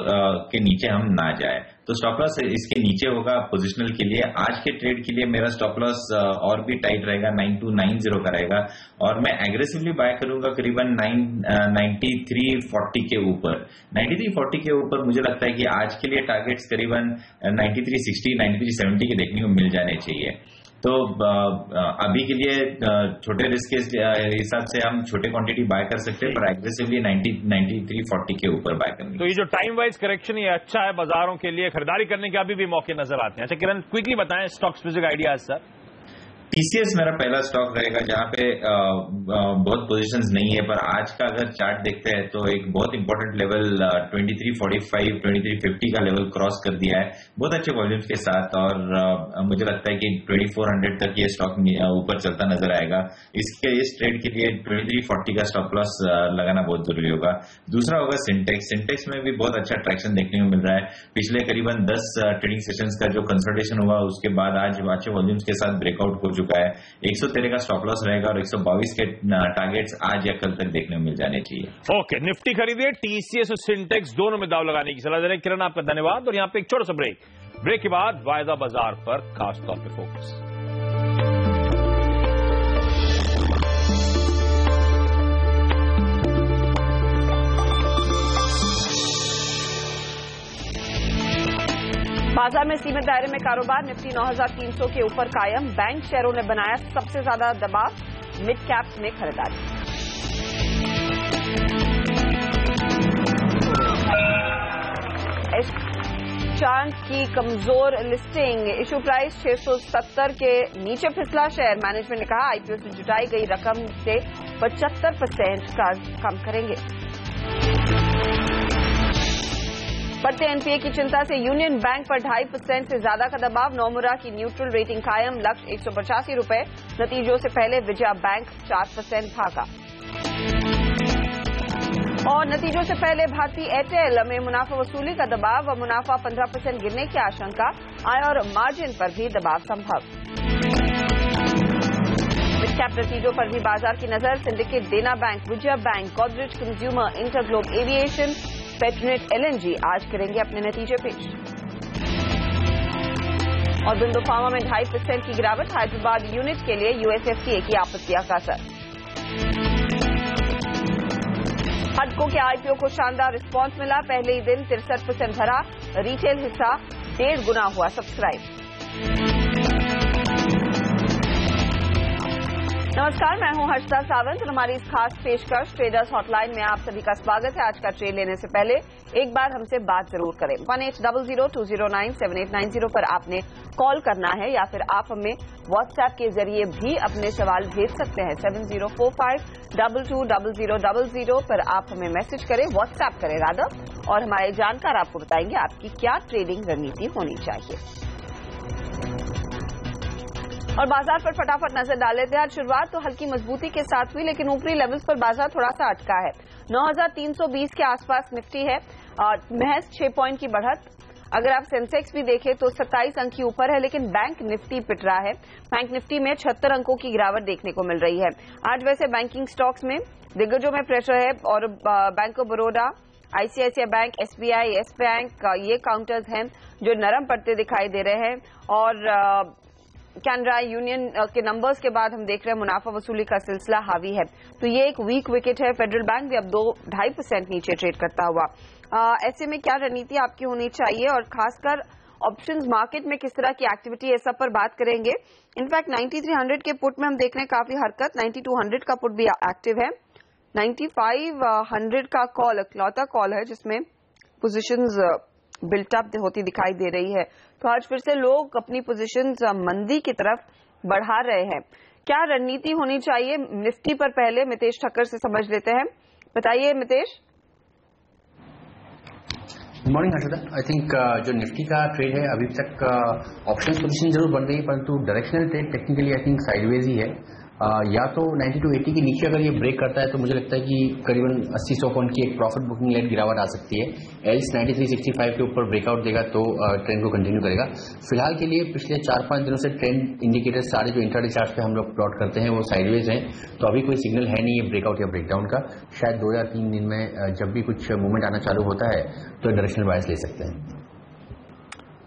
के नीचे हम ना जाए। तो स्टॉप लॉस इसके नीचे होगा पोजिशनल के लिए। आज के ट्रेड के लिए मेरा स्टॉप लॉस और भी टाइट रहेगा, 9290 का रहेगा, और मैं एग्रेसिवली बाय करूंगा करीबन 9340 के ऊपर। 9340 के ऊपर मुझे लगता है कि आज के लिए टारगेट्स करीबन 9360, 9370 के देखने को मिल जाने चाहिए। तो अभी के लिए छोटे रिस्क के हिसाब से हम छोटे क्वांटिटी बाय कर सकते हैं, पर एग्रेसिवली 93-40 के ऊपर बाय करेंगे।
तो ये जो टाइम वाइज करेक्शन ये अच्छा है बाजारों के लिए, खरीदारी करने के अभी भी मौके नजर आते हैं। अच्छा किरण, क्विकली बताएं stock specific ideas sir.
TCS मेरा पहला स्टॉक रहेगा जहां पे बहुत पोजीशंस नहीं है, पर आज का अगर चार्ट देखते हैं तो एक बहुत इंपॉर्टेंट लेवल 2345 2350 का लेवल क्रॉस कर दिया है बहुत अच्छे वॉल्यूम्स के साथ, और मुझे लगता है कि 2400 तक ये स्टॉक ऊपर चलता नजर आएगा। इस ट्रेड के लिए 2340 का स्टॉप लॉस लगाना बहुत जरूरी होगा। दूसरा होगा सिंटेक्स में भी बहुत अच्छा ट्रैक्शन देखने को मिल रहा है। पिछले करीबन 10 ट्रेडिंग सेशंस का जो कंसल्टेशन हुआ उसके बाद आज अच्छे वॉल्यूम्स के साथ ब्रेकआउट हो चुका है। 113 का स्टॉप लॉस रहेगा और 122 के टारगेट्स आज या कल तक देखने को मिल जाने चाहिए।
ओके, निफ्टी खरीदिए, टीसीएस और सिंटेक्स दोनों में दाव लगाने की सलाह दे रहे हैं। किरण आपका धन्यवाद। और यहां पे एक छोटा सा ब्रेक के बाद वायदा बाजार पर खास तौर पे फोकस।
बाजार में सीमित दायरे में कारोबार, निफ्टी 9300 के ऊपर कायम। बैंक शेयरों ने बनाया सबसे ज्यादा दबाव, मिड कैप्स में खरीदारी। चांद की कमजोर लिस्टिंग, इशू प्राइस 670 के नीचे फिसला। शेयर मैनेजमेंट ने कहा आईपीओ से जुटाई गई रकम से 75% का कम करेंगे। बढ़ते एनपीए की चिंता से यूनियन बैंक पर 2.5% से ज्यादा का दबाव। नोमुरा की न्यूट्रल रेटिंग कायम, लक्ष्य 185 रुपए। नतीजों से पहले विजया बैंक 4% भागा। और नतीजों से पहले भारतीय एयरटेल में मुनाफा वसूली का दबाव और मुनाफा 15% गिरने की आशंका। आय और मार्जिन पर भी दबाव संभव। मिड कैप नतीजों पर भी बाजार की नजर। सिंडिकेट देना bank, Vijaya bank, Godrej consumer, InterGlobe aviation, Petronet LNG आज करेंगे अपने नतीजे पेश। और बिंदु फार्मा में 2.5% की गिरावट। हैदराबाद यूनिट के लिए यूएसएफसीए की आपत्तियां का असर। हडको के आईपीओ को शानदार रिस्पांस मिला। पहले ही दिन 63% भरा। रिटेल हिस्सा 1.5 गुना हुआ सब्सक्राइब। नमस्कार, मैं हूं हर्षदा सावंत और हमारी इस खास पेशकश ट्रेडर्स हॉटलाइन में आप सभी का स्वागत है। आज का ट्रेड लेने से पहले एक बार हमसे बात जरूर करें। 1800-209-7890 पर आपने कॉल करना है या फिर आप हमें व्हाट्सएप के जरिए भी अपने सवाल भेज सकते हैं। 7045220000 पर आप हमें मैसेज करें, व्हाट्सएप करें रादर, और हमारे जानकार आपको बताएंगे आपकी क्या ट्रेडिंग रणनीति होनी चाहिए। और बाजार पर फटाफट नजर डाल लेते हैं। आज शुरुआत तो हल्की मजबूती के साथ हुई, लेकिन ऊपरी लेवल्स पर बाजार थोड़ा सा अटका है। 9320 के आसपास निफ्टी है और महज 6 पॉइंट की बढ़त। अगर आप सेंसेक्स भी देखें तो 27 अंक की ऊपर है, लेकिन बैंक निफ्टी पिट रहा है। बैंक निफ्टी में 76 अंकों की गिरावट देखने को मिल रही है। आज वैसे बैंकिंग स्टॉक्स में दिग्गजों में प्रेशर है और bank of Baroda, ICICI bank, SBI, yes bank, ये काउंटर्स हैं जो नरम पड़ते दिखाई दे रहे हैं। और कैनरा यूनियन के नंबर्स के बाद हम देख रहे हैं मुनाफा वसूली का सिलसिला हावी है। तो ये एक वीक विकेट है। फेडरल बैंक भी अब 2-2.5% नीचे ट्रेड करता हुआ। ऐसे में क्या रणनीति आपकी होनी चाहिए और खासकर ऑप्शंस मार्केट में किस तरह की एक्टिविटी है, सब पर बात करेंगे। इनफैक्ट 9300 के पुट में हम देख रहे हैं काफी हरकत। 9200 का पुट भी एक्टिव है। 9500 का कॉल इकलौता कॉल है जिसमें पोजीशंस बिल्टअप होती दिखाई दे रही है। तो आज फिर से लोग अपनी पोजीशंस मंदी की तरफ बढ़ा रहे हैं। क्या रणनीति होनी चाहिए निफ्टी पर? पहले मितेश ठक्कर से समझ लेते हैं। बताइए मितेश।
Good morning Harshada. आई थिंक जो निफ्टी का ट्रेड है अभी तक ऑप्शन पोजीशन जरूर बन रही है, परंतु directional trade technically I think sideways ही है। या तो 9280 के नीचे अगर ये ब्रेक करता है तो मुझे लगता है कि करीबन 80-100 पॉइंट की एक प्रॉफिट बुकिंग लेट गिरावट आ सकती है। एल्स 9365 के ऊपर ब्रेकआउट देगा तो ट्रेंड को कंटिन्यू करेगा। फिलहाल के लिए पिछले 4-5 दिनों से ट्रेंड इंडिकेटर सारे जो इंट्राडे चार्ट पे हम लोग प्लॉट करते हैं वो साइडवेज हैं, तो अभी कोई सिग्नल है नहीं है ब्रेकआउट या ब्रेकडाउन का। शायद 2 या 3 दिन में जब भी कुछ मूवमेंट आना चालू होता है तो डायरेक्शनल बायस ले सकते हैं।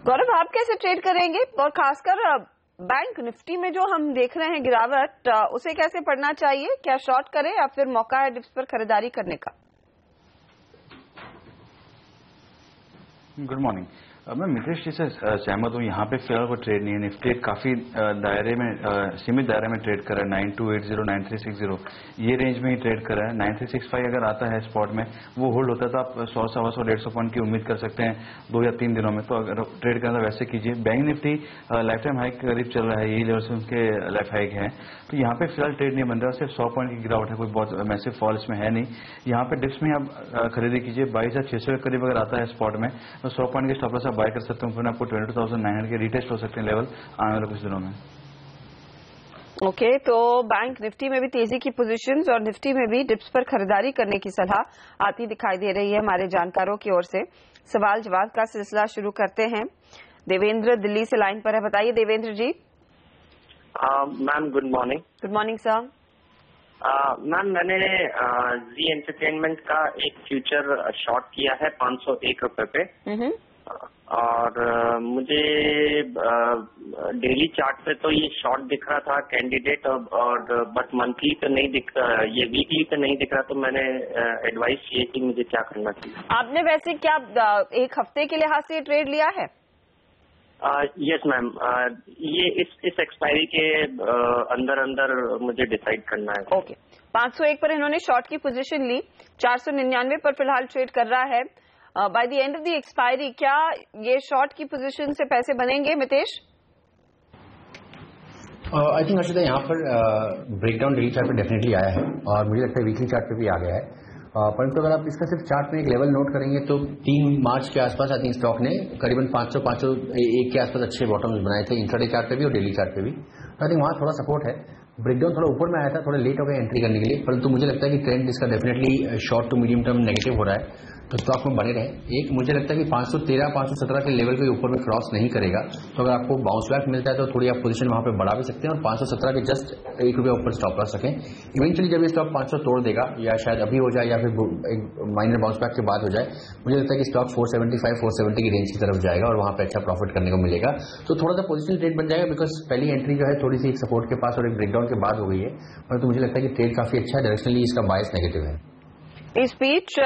गौरव, आप कैसे ट्रेड करेंगे और खासकर बैंक निफ्टी में जो हम देख रहे हैं गिरावट, उसे कैसे पढ़ना चाहिए? क्या शॉर्ट करें या फिर मौका है डिप्स पर खरीदारी करने का?
Good morning. मैं मितेश जी से सहमत हूँ। यहाँ पे फिलहाल कोई ट्रेड नहीं है। निफ्टी काफी दायरे में सीमित दायरे में ट्रेड कर रहा है। 9280 9360 ये रेंज में ही ट्रेड कर रहा है। 9365 अगर आता है स्पॉट में, वो होल्ड होता है तो आप 100 सवा 100 150 पॉइंट की उम्मीद कर सकते हैं 2 या 3 दिनों में। तो अगर ट्रेड करना वैसे कीजिए। Bank Nifty life time hike करीब चल रहा है, यही लेवल से उनके लाइफ हाइक है। तो यहाँ पे फिलहाल ट्रेड नहीं बन रहा, सिर्फ 100 पॉइंट की गिरावट है, कोई बहुत मैसिव फॉल इसमें है नहीं। यहाँ पे डिप्स में आप खरीदी कीजिए। 22,600 के करीब अगर आता है स्पॉट में तो 100 पॉइंट के स्टॉप लॉस आप बाय कर सकते हैं। फिर आपको 22,900 के रिटेस्ट हो सकते हैं लेवल आने वाले कुछ दिनों में।
ओके, तो बैंक निफ्टी में भी तेजी की पोजीशंस और निफ्टी में भी डिप्स पर खरीदारी करने की सलाह आती दिखाई दे रही है हमारे जानकारों की ओर से। सवाल जवाब का सिलसिला शुरू करते हैं। देवेंद्र दिल्ली से लाइन पर है, बताइए Devendra ji.
Ma'am good morning.
Good morning sir.
Ma'am मैंने जी एंटरटेनमेंट का एक फ्यूचर शॉर्ट किया है 501 रुपए पे, और मुझे डेली चार्ट पे तो ये शॉर्ट दिख रहा था कैंडिडेट, और बट मंथली पे नहीं दिख, ये वीकली पे नहीं दिख रहा। तो मैंने एडवाइस चाहिए कि मुझे क्या करना चाहिए।
आपने वैसे क्या एक हफ्ते के लिहाज से ट्रेड लिया है?
यस मैम, ये इस एक्सपायरी के अंदर मुझे डिसाइड करना है।
ओके, 501 पर इन्होंने शॉर्ट की पोजीशन ली, 499 पर फिलहाल ट्रेड कर रहा है। By the end of the expiry क्या ये शॉर्ट की पोजीशन से पैसे बनेंगे मितेश?
आई थिंक अर्षिता यहाँ पर ब्रेकडाउन डेली चार्ट पे डेफिनेटली आया है और मुझे लगता है वीकली चार्ट पे भी आ गया है। परंतु अगर आप इसका सिर्फ चार्ट में एक लेवल नोट करेंगे तो 3 मार्च के आसपास आई थिंक स्टॉक ने करीबन 500-501 के आसपास अच्छे बॉटम्स बनाए थे, इंट्राडे चार्ट पे भी और डेली चार्ट पे भी। आई थिंक वहाँ थोड़ा सपोर्ट है। ब्रेकडाउन थोड़ा ऊपर में आया था, थोड़ा लेट हो गया एंट्री करने के लिए, परंतु मुझे लगता है कि ट्रेंड इसका definitely short to medium term negative हो रहा है, तो स्टॉक में बने रहे। एक मुझे लगता है कि 513-517 के लेवल के ऊपर में क्रॉस नहीं करेगा, तो अगर आपको बाउंस बैक मिलता है तो थोड़ी आप पोजीशन वहां पे बढ़ा भी सकते हैं और 517 के जस्ट ₹1 ऊपर स्टॉप रख सकें। इवेंचुअली जब ये स्टॉक 500 तोड़ देगा, या शायद अभी हो जाए या फिर एक माइनर बाउंस बैक के बाद हो जाए, मुझे लगता है कि स्टॉक 475-470 की रेंज की तरफ जाएगा और वहां पे अच्छा प्रॉफिट करने को मिलेगा। तो थोड़ा सा पोजिशन ट्रेड बन जाएगा, बिकॉज पहली एंट्री जो है थोड़ी सी एक सपोर्ट के पास और एक ब्रेकडाउन के बाद हो गई है, परंतु मुझे लगता है कि ट्रेड काफी अच्छा है। डायरेक्शनली इसका बायस नेगेटिव है।
इस बीच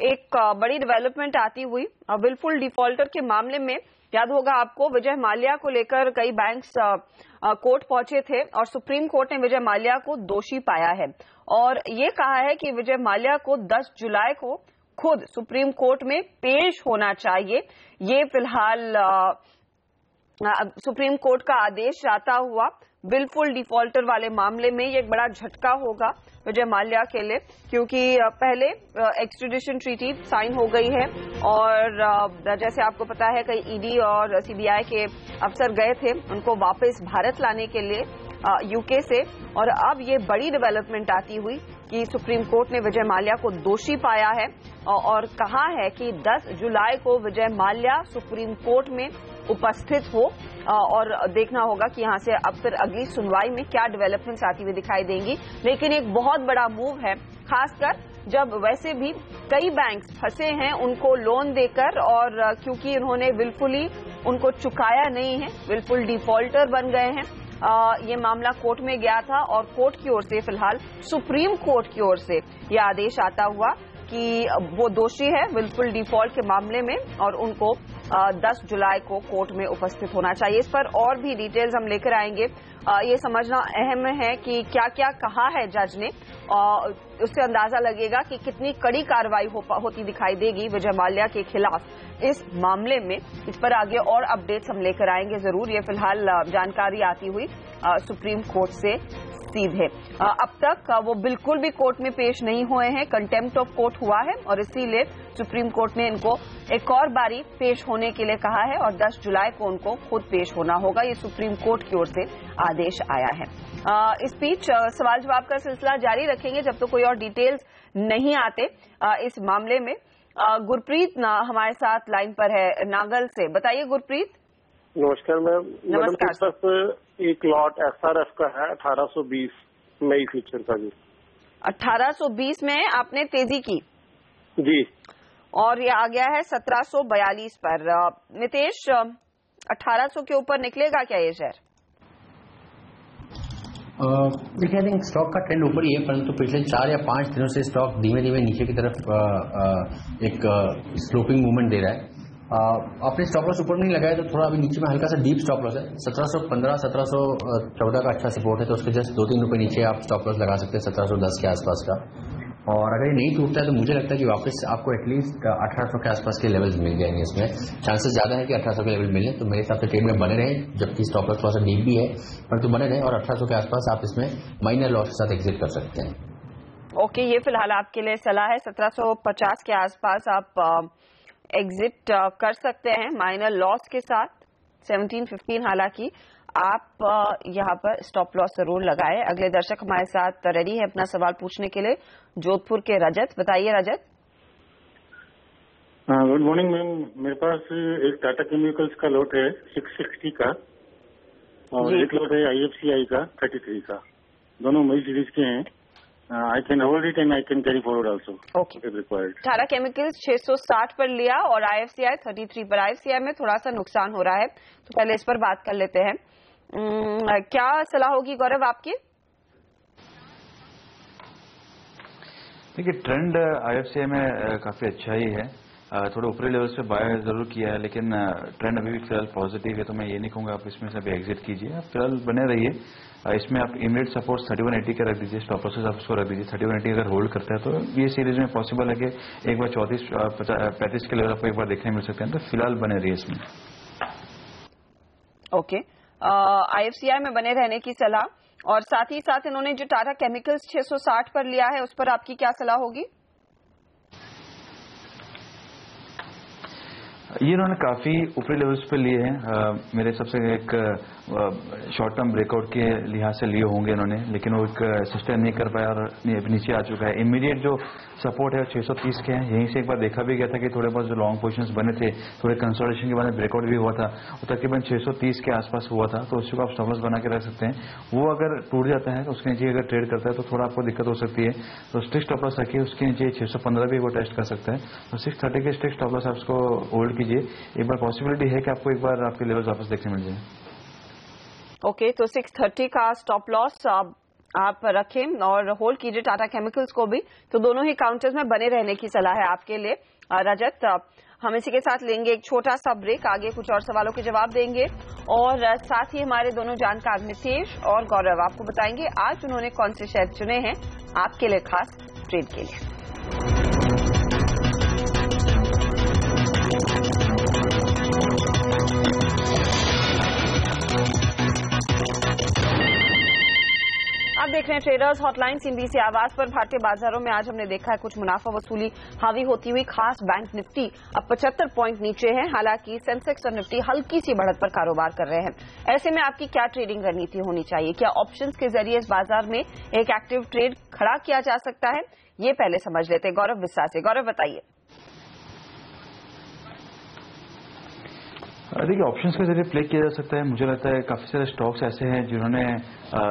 एक बड़ी डेवलपमेंट आती हुई विलफुल डिफॉल्टर के मामले में, याद होगा आपको, विजय माल्या को लेकर कई बैंक्स कोर्ट पहुंचे थे और सुप्रीम कोर्ट ने विजय माल्या को दोषी पाया है और ये कहा है कि विजय माल्या को 10 जुलाई को खुद सुप्रीम कोर्ट में पेश होना चाहिए। ये फिलहाल सुप्रीम कोर्ट का आदेश आता हुआ विलफुल डिफॉल्टर वाले मामले में ये एक बड़ा झटका होगा विजय माल्या के लिए, क्योंकि पहले एक्सट्रेडिशन ट्रीटी साइन हो गई है और जैसे आपको पता है कई ईडी और सीबीआई के अफसर गए थे उनको वापस भारत लाने के लिए यूके से, और अब ये बड़ी डेवलपमेंट आती हुई कि सुप्रीम कोर्ट ने विजय माल्या को दोषी पाया है और कहा है कि 10 जुलाई को विजय माल्या सुप्रीम कोर्ट में उपस्थित हो और देखना होगा कि यहां से अब फिर अगली सुनवाई में क्या डेवलपमेंट्स आती हुई दिखाई देंगी। लेकिन एक बहुत बड़ा मूव है, खासकर जब वैसे भी कई बैंक्स फंसे हैं उनको लोन देकर, और क्योंकि उन्होंने विलफुली उनको चुकाया नहीं है, विलफुल डिफॉल्टर बन गए हैं। ये मामला कोर्ट में गया था और कोर्ट की ओर से फिलहाल सुप्रीम कोर्ट की ओर से यह आदेश आता हुआ कि वो दोषी है विलफुल डिफॉल्ट के मामले में और उनको 10 जुलाई को कोर्ट में उपस्थित होना चाहिए। इस पर और भी डिटेल्स हम लेकर आएंगे। ये समझना अहम है कि क्या क्या कहा है जज ने, उससे अंदाजा लगेगा कि कितनी कड़ी कार्रवाई होती दिखाई देगी विजय माल्या के खिलाफ इस मामले में। इस पर आगे और अपडेट्स हम लेकर आएंगे जरूर। ये फिलहाल जानकारी आती हुई सुप्रीम कोर्ट से सीधे। अब तक वो बिल्कुल भी कोर्ट में पेश नहीं हुए हैं, कंटेम्प्ट ऑफ कोर्ट हुआ है और इसीलिए सुप्रीम कोर्ट ने इनको एक और बारी पेश होने के लिए कहा है और 10 जुलाई को उनको खुद पेश होना होगा। ये सुप्रीम कोर्ट की ओर से आदेश आया है। इस बीच सवाल जवाब का सिलसिला जारी रखेंगे जब तक कोई और डिटेल्स नहीं आते इस मामले में। गुरप्रीत हमारे साथ लाइन पर है नागल से, बताइए गुरप्रीत।
नमस्कार मैम।
नमस्कार।
एक लॉट SRF का है 1820 मई फ्यूचर का जी।
1820 में आपने तेजी की
जी,
और ये आ गया है 1742 पर। नितेश, 1800 के ऊपर निकलेगा क्या ये शेयर?
देखिए, आई थिंक स्टॉक का ट्रेंड ऊपर ही है, परंतु पिछले 4 या 5 दिनों से स्टॉक धीमे धीमे नीचे की तरफ एक स्लोपिंग मूवमेंट दे रहा है आपने स्टॉप लॉस ऊपर नहीं लगाया तो थोड़ा अभी नीचे में हल्का सा डीप स्टॉप लॉस है 1715 1714 का अच्छा सपोर्ट है, तो उसके जस्ट 2-3 रुपए नीचे आप स्टॉप लॉस लगा सकते हैं 1710 के आसपास का। और अगर ये नहीं टूटता है तो मुझे लगता है कि वापस आपको एटलीस्ट 1800 के आसपास के लेवल्स मिल जाएंगे। इसमें चांसेस ज्यादा है कि 1800 के लेवल मिले, तो मेरे हिसाब से ट्रेड में बने रहे, जबकि स्टॉप लॉस थोड़ा सा डीप भी है परंतु बने रहे, और 1800 के आसपास आप इसमें माइनर लॉस के साथ एग्जिट कर सकते हैं।
ओके, ये फिलहाल आपके लिए सलाह है। 1750 के आसपास आप एग्जिट कर सकते हैं माइनर लॉस के साथ। 1715 हालांकि आप यहां पर स्टॉप लॉस जरूर लगाएं। अगले दर्शक हमारे साथ रेडी है अपना सवाल पूछने के लिए, जोधपुर के रजत। बताइए रजत।
गुड मॉर्निंग मैम, मेरे पास एक टाटा केमिकल्स का लॉट है 660 का और एक लॉट है IFCI का 33 का, दोनों मई सीरीज के हैं। I can hold it and I can carry forward also.
Okay.
If required.
Tata chemicals 660 पर लिया और IFCI 33 पर। IFCI में थोड़ा सा नुकसान हो रहा है, तो पहले इस पर बात कर लेते हैं। क्या सलाह होगी गौरव आपकी?
देखिए, ट्रेंड IFCI में काफी अच्छा ही है, थोड़े ऊपरी लेवल से बाय जरूर किया है, लेकिन ट्रेंड अभी भी फिलहाल पॉजिटिव है, तो मैं ये नहीं कहूंगा आप इसमें से अभी एग्जिट कीजिए, आप फिलहाल बने रहिए। इसमें आप इमीडिएट सपोर्ट 3180 के रख दीजिए, स्टॉप लॉसेस आप उसको रख दीजिए। 3180 अगर होल्ड करता है तो ये सीरीज में पॉसिबल है कि एक बार 34-35 के लेवल आपको एक बार देखने मिल सकते हैं, तो फिलहाल बने रहिए इसमें।
ओके, IFCI में बने रहने की सलाह, और साथ ही साथ इन्होंने जो टाटा केमिकल्स 660 पर लिया है उस पर आपकी क्या सलाह होगी?
ये इन्होंने काफी ऊपरी लेवल्स पे लिए हैं, मेरे हिसाब से एक शॉर्ट टर्म ब्रेकआउट के लिहाज से लिए होंगे इन्होंने, लेकिन वो एक सस्टेन नहीं कर पाया और नीचे आ चुका है। इमीडिएट जो सपोर्ट है 630 के हैं, यहीं से एक बार देखा भी गया था कि थोड़े बहुत जो लॉन्ग पोजीशंस बने थे, थोड़े कंसोलिडेशन के बाद ब्रेकआउट भी हुआ था, वो तकरीबन 630 के आसपास हुआ था, तो उसको आप स्टॉप लॉस बना के रख सकते हैं। वो अगर टूट जाता है तो उसके नीचे अगर ट्रेड करता है तो थोड़ा आपको दिक्कत हो सकती है, तो स्ट्रिक्ट स्टॉप लॉस रखिए, उसके नीचे 615 भी वो टेस्ट कर सकता है, तो 630 के स्ट्रिक्ट स्टॉप लॉस आप उसको होल्ड कीजिए। एक बार पॉसिबिलिटी है कि आपको एक बार आपके लेवल्स वापस देखने मिल जाए।
ओके, तो 630 का स्टॉप लॉस आप रखें और होल्ड कीजिए टाटा केमिकल्स को भी, तो दोनों ही काउंटर्स में बने रहने की सलाह है आपके लिए। रजत, हम इसी के साथ लेंगे एक छोटा सा ब्रेक, आगे कुछ और सवालों के जवाब देंगे, और साथ ही हमारे दोनों जानकार नितेश और गौरव आपको बताएंगे आज उन्होंने कौन से शेयर चुने हैं आपके लिए खास ट्रेड के लिए। आप देख रहे हैं ट्रेडर्स हॉटलाइन CNBC आवाज पर। भारतीय बाजारों में आज हमने देखा है कुछ मुनाफा वसूली हावी होती हुई, खास बैंक निफ्टी अब 75 पॉइंट नीचे है, हालांकि सेंसेक्स और निफ्टी हल्की सी बढ़त पर कारोबार कर रहे हैं। ऐसे में आपकी क्या ट्रेडिंग रणनीति होनी चाहिए? क्या ऑप्शंस के जरिए इस बाजार में एक एक्टिव ट्रेड खड़ा किया जा सकता है? ये पहले समझ लेते हैं गौरव विस्तार से। गौरव बताइए।
देखिए, ऑप्शंस के जरिए प्ले किया जा सकता है। मुझे लगता है काफी सारे स्टॉक्स ऐसे हैं जिन्होंने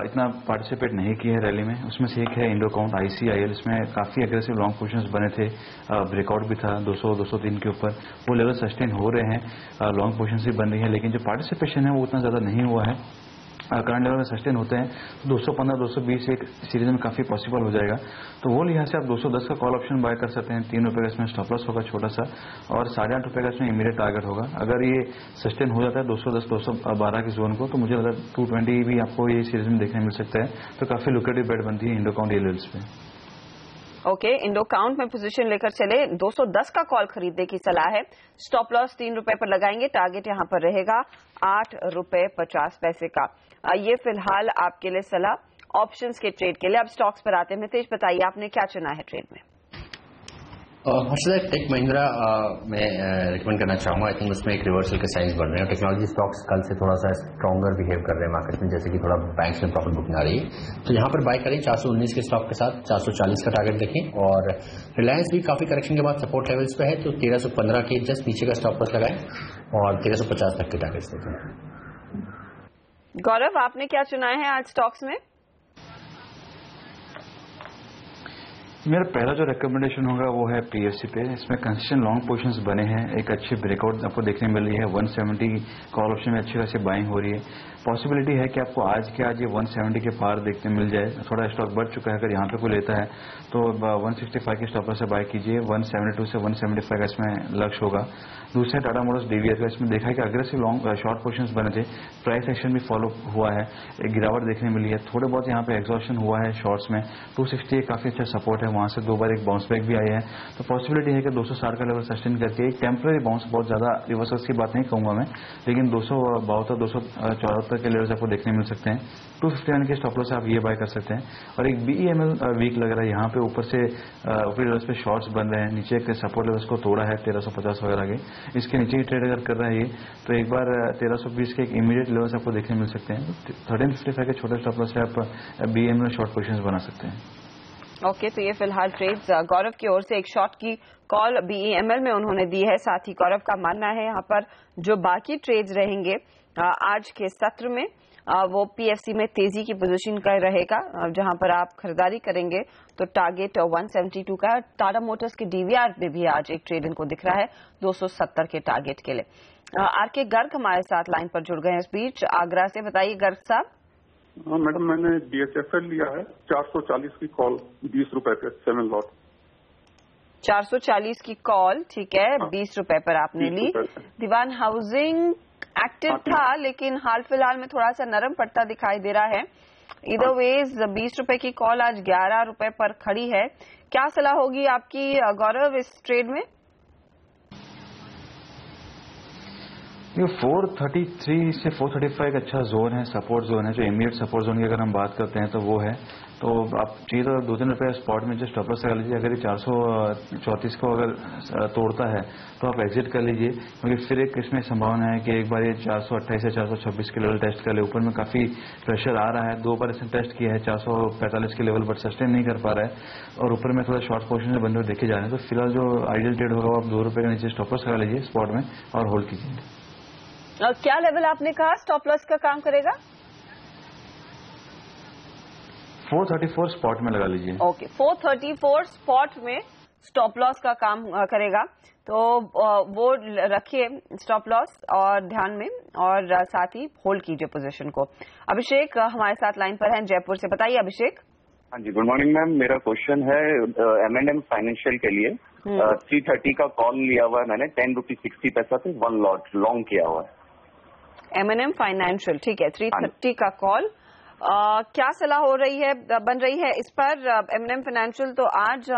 इतना पार्टिसिपेट नहीं किया है रैली में, उसमें से एक है इंडोकाउंट ICIL, इसमें काफी एग्रेसिव लॉन्ग पोजीशंस बने थे, ब्रेकआउट भी था 200-203 के ऊपर, वो लेवल सस्टेन हो रहे हैं, लॉन्ग पोजीशंस भी बन रही है, लेकिन जो पार्टिसिपेशन है वो उतना ज्यादा नहीं हुआ है। करंट लेवल में सस्टेन होते हैं तो 215-220 एक सीरीज में काफी पॉसिबल हो जाएगा, तो वो लिहाज से आप 210 का कॉल ऑप्शन बाय कर सकते हैं। 3 रुपए का इसमें स्टॉप लॉस होगा छोटा सा, और 8.5 रुपए का इसमें इमीडिएट टारगेट होगा। अगर ये सस्टेन हो जाता है 210-212 की जोन को, तो मुझे लगता है 220 भी आपको ये सीरीज में देखने मिल सकता है, तो काफी लुक्रेटिव बेट बनती है इंडोकाउंट लेवल्स पे।
ओके, इंडोकाउंट में पोजीशन लेकर चले, 210 का कॉल खरीदने की सलाह है। स्टॉप लॉस 3 रुपए पर लगाएंगे, टारगेट यहां पर रहेगा 8 रुपए 50 पैसे का। ये फिलहाल आपके लिए सलाह ऑप्शंस के ट्रेड के लिए। अब स्टॉक्स पर आते हैं। नितेश, बताइए आपने क्या चुना है ट्रेड में?
टेक महिंद्रा मैं रिकमेंड करना चाहूंगा। आई थिंक उसमें एक रिवर्सल के साइंस बन रहे हैं, टेक्नोलॉजी स्टॉक्स कल से थोड़ा सा स्ट्रॉन्गर बिहेव कर रहे हैं मार्केट में, जैसे कि थोड़ा बैंक्स में प्रॉफिट बुकिंग आ रही है, तो यहाँ पर बाय करें 419 के स्टॉक के साथ 440 का टारगेट देखें। और रिलायंस भी काफी करेक्शन के बाद सपोर्ट लेवल्स पे है, तो 1315 के जस्ट नीचे का स्टॉप लॉस लगाएं और 1350 तक के टारगेट्स देखें।
गौरव, आपने क्या चुना है आज स्टॉक्स में?
मेरा पहला जो रिकमेंडेशन होगा वो है PFC पे। इसमें कंसिस्टेंट लॉन्ग पोजीशंस बने हैं, एक अच्छी ब्रेकआउट आपको देखने मिल रही है, 170 कॉल ऑप्शन में अच्छी खासी बाइंग हो रही है। पॉसिबिलिटी है कि आपको आज ये 170 के पार देखने मिल जाए। थोड़ा स्टॉक बढ़ चुका है, अगर यहाँ पे कोई लेता है तो 165 के स्टॉप लॉस से बाय कीजिए, 172 से 175 का इसमें लक्ष्य होगा। दूसरे टाटा मोटर्स डीवीएस का, इसमें देखा है कि अग्रेसिव लॉन्ग शॉर्ट पोजीशंस बने थे, प्राइस एक्शन भी फॉलो हुआ है, एक गिरावट देखने मिली है, थोड़े बहुत यहाँ पे एग्जॉशन हुआ है शॉर्ट्स में। 260 काफी अच्छा सपोर्ट है, वहां से 2 बार एक बाउंस बैक भी आया है, तो पॉसिबिलिटी है कि 260 का लेवल सस्टेन करके एक टेम्पररी बाउंस, बहुत ज्यादा रिवर्सल्स की बात नहीं कहूंगा मैं, लेकिन 272 274 के लेवल्स आपको देखने मिल सकते हैं। 259 के स्टॉप लॉस से आप ये बाय कर सकते हैं। और एक BEML वीक लग रहा है, यहाँ पे ऊपर से ऊपरी लेवल्स पे शॉर्ट्स बन रहे हैं, नीचे के सपोर्ट लेवल्स को तोड़ा है 1350 वगैरह के, इसके नीचे ही ट्रेड अगर कर रहा है ये, तो एक बार 1320 के एक इमीडिएट लेवल्स आपको देखने मिल सकते हैं। 1355 के छोटे स्टॉप लॉस से आप BEML शॉर्ट पोजीशंस बना सकते हैं।
ओके, तो ये फिलहाल ट्रेड्स गौरव की ओर से एक शॉर्ट की कॉल BEML में उन्होंने दी है। साथ ही गौरव का मानना है यहाँ पर जो बाकी ट्रेड्स रहेंगे आज के सत्र में वो PFC में तेजी की पोजीशन का रहेगा, जहां पर आप खरीदारी करेंगे तो टारगेट 172 का। टाटा मोटर्स के DVR में भी आज एक ट्रेड इनको दिख रहा है 270 के टारगेट के लिए। RK गर्ग हमारे साथ लाइन पर जुड़ गए हैं इस बीच आगरा से। बताइए गर्ग साहब।
हाँ मैडम, मैंने DHFL लिया है 440 की कॉल 20 रुपए पे 7 लॉट।
440 की कॉल, ठीक है, 20 रुपए पर आपने ली। दीवान हाउसिंग एक्टिव था लेकिन हाल फिलहाल में थोड़ा सा नरम पड़ता दिखाई दे रहा है। इधर वेज 20 रुपए की कॉल आज 11 रुपए पर खड़ी है। क्या सलाह होगी आपकी गौरव इस ट्रेड में?
ये 433 से 435 एक अच्छा जोन है, सपोर्ट जोन है, जो इमीडिएट सपोर्ट जोन की अगर हम बात करते हैं तो वो है। तो आप चाहिए तो 2-3 रुपये स्पॉट में जो स्टॉप लॉस लगा लीजिए। अगर ये 434 को अगर तोड़ता है तो आप एग्जिट कर लीजिए, क्योंकि फिर एक इसमें संभावना है कि एक बार ये 428 से 426 के लेवल टेस्ट कर ले। ऊपर में काफी प्रेशर आ रहा है, 2 बार इसने टेस्ट किया है 445 के लेवल, बट सस्टेन नहीं कर पा रहा है और ऊपर में थोड़ा शॉर्ट पोजीशन में बंदे देखे जा रहे हैं। तो फिलहाल जो आइडियल ट्रेड होगा वो आप 2 रुपये के नीचे स्टॉप लॉस लगा लीजिए स्पॉट में और होल्ड कीजिए।
क्या लेवल आपने कहा स्टॉप लॉस का काम करेगा?
434 स्पॉट में लगा लीजिए।
ओके, 434 स्पॉट में स्टॉप लॉस का काम करेगा, तो वो रखिए स्टॉप लॉस और ध्यान में, और साथ ही होल्ड कीजिए पोजीशन को। अभिषेक हमारे साथ लाइन पर हैं जयपुर से। बताइए अभिषेक।
हाँ जी, गुड मॉर्निंग मैम। मेरा क्वेश्चन है M&M फाइनेंशियल के लिए। 330 का कॉल लिया हुआ है मैंने, 10 रुपीज 60 पैसा से 1 लॉट लॉन्ग किया हुआ है।
M&M फाइनेंशियल, ठीक है, 330 का कॉल। क्या सलाह हो रही है, बन रही है इस पर? M&M फाइनेंशियल तो आज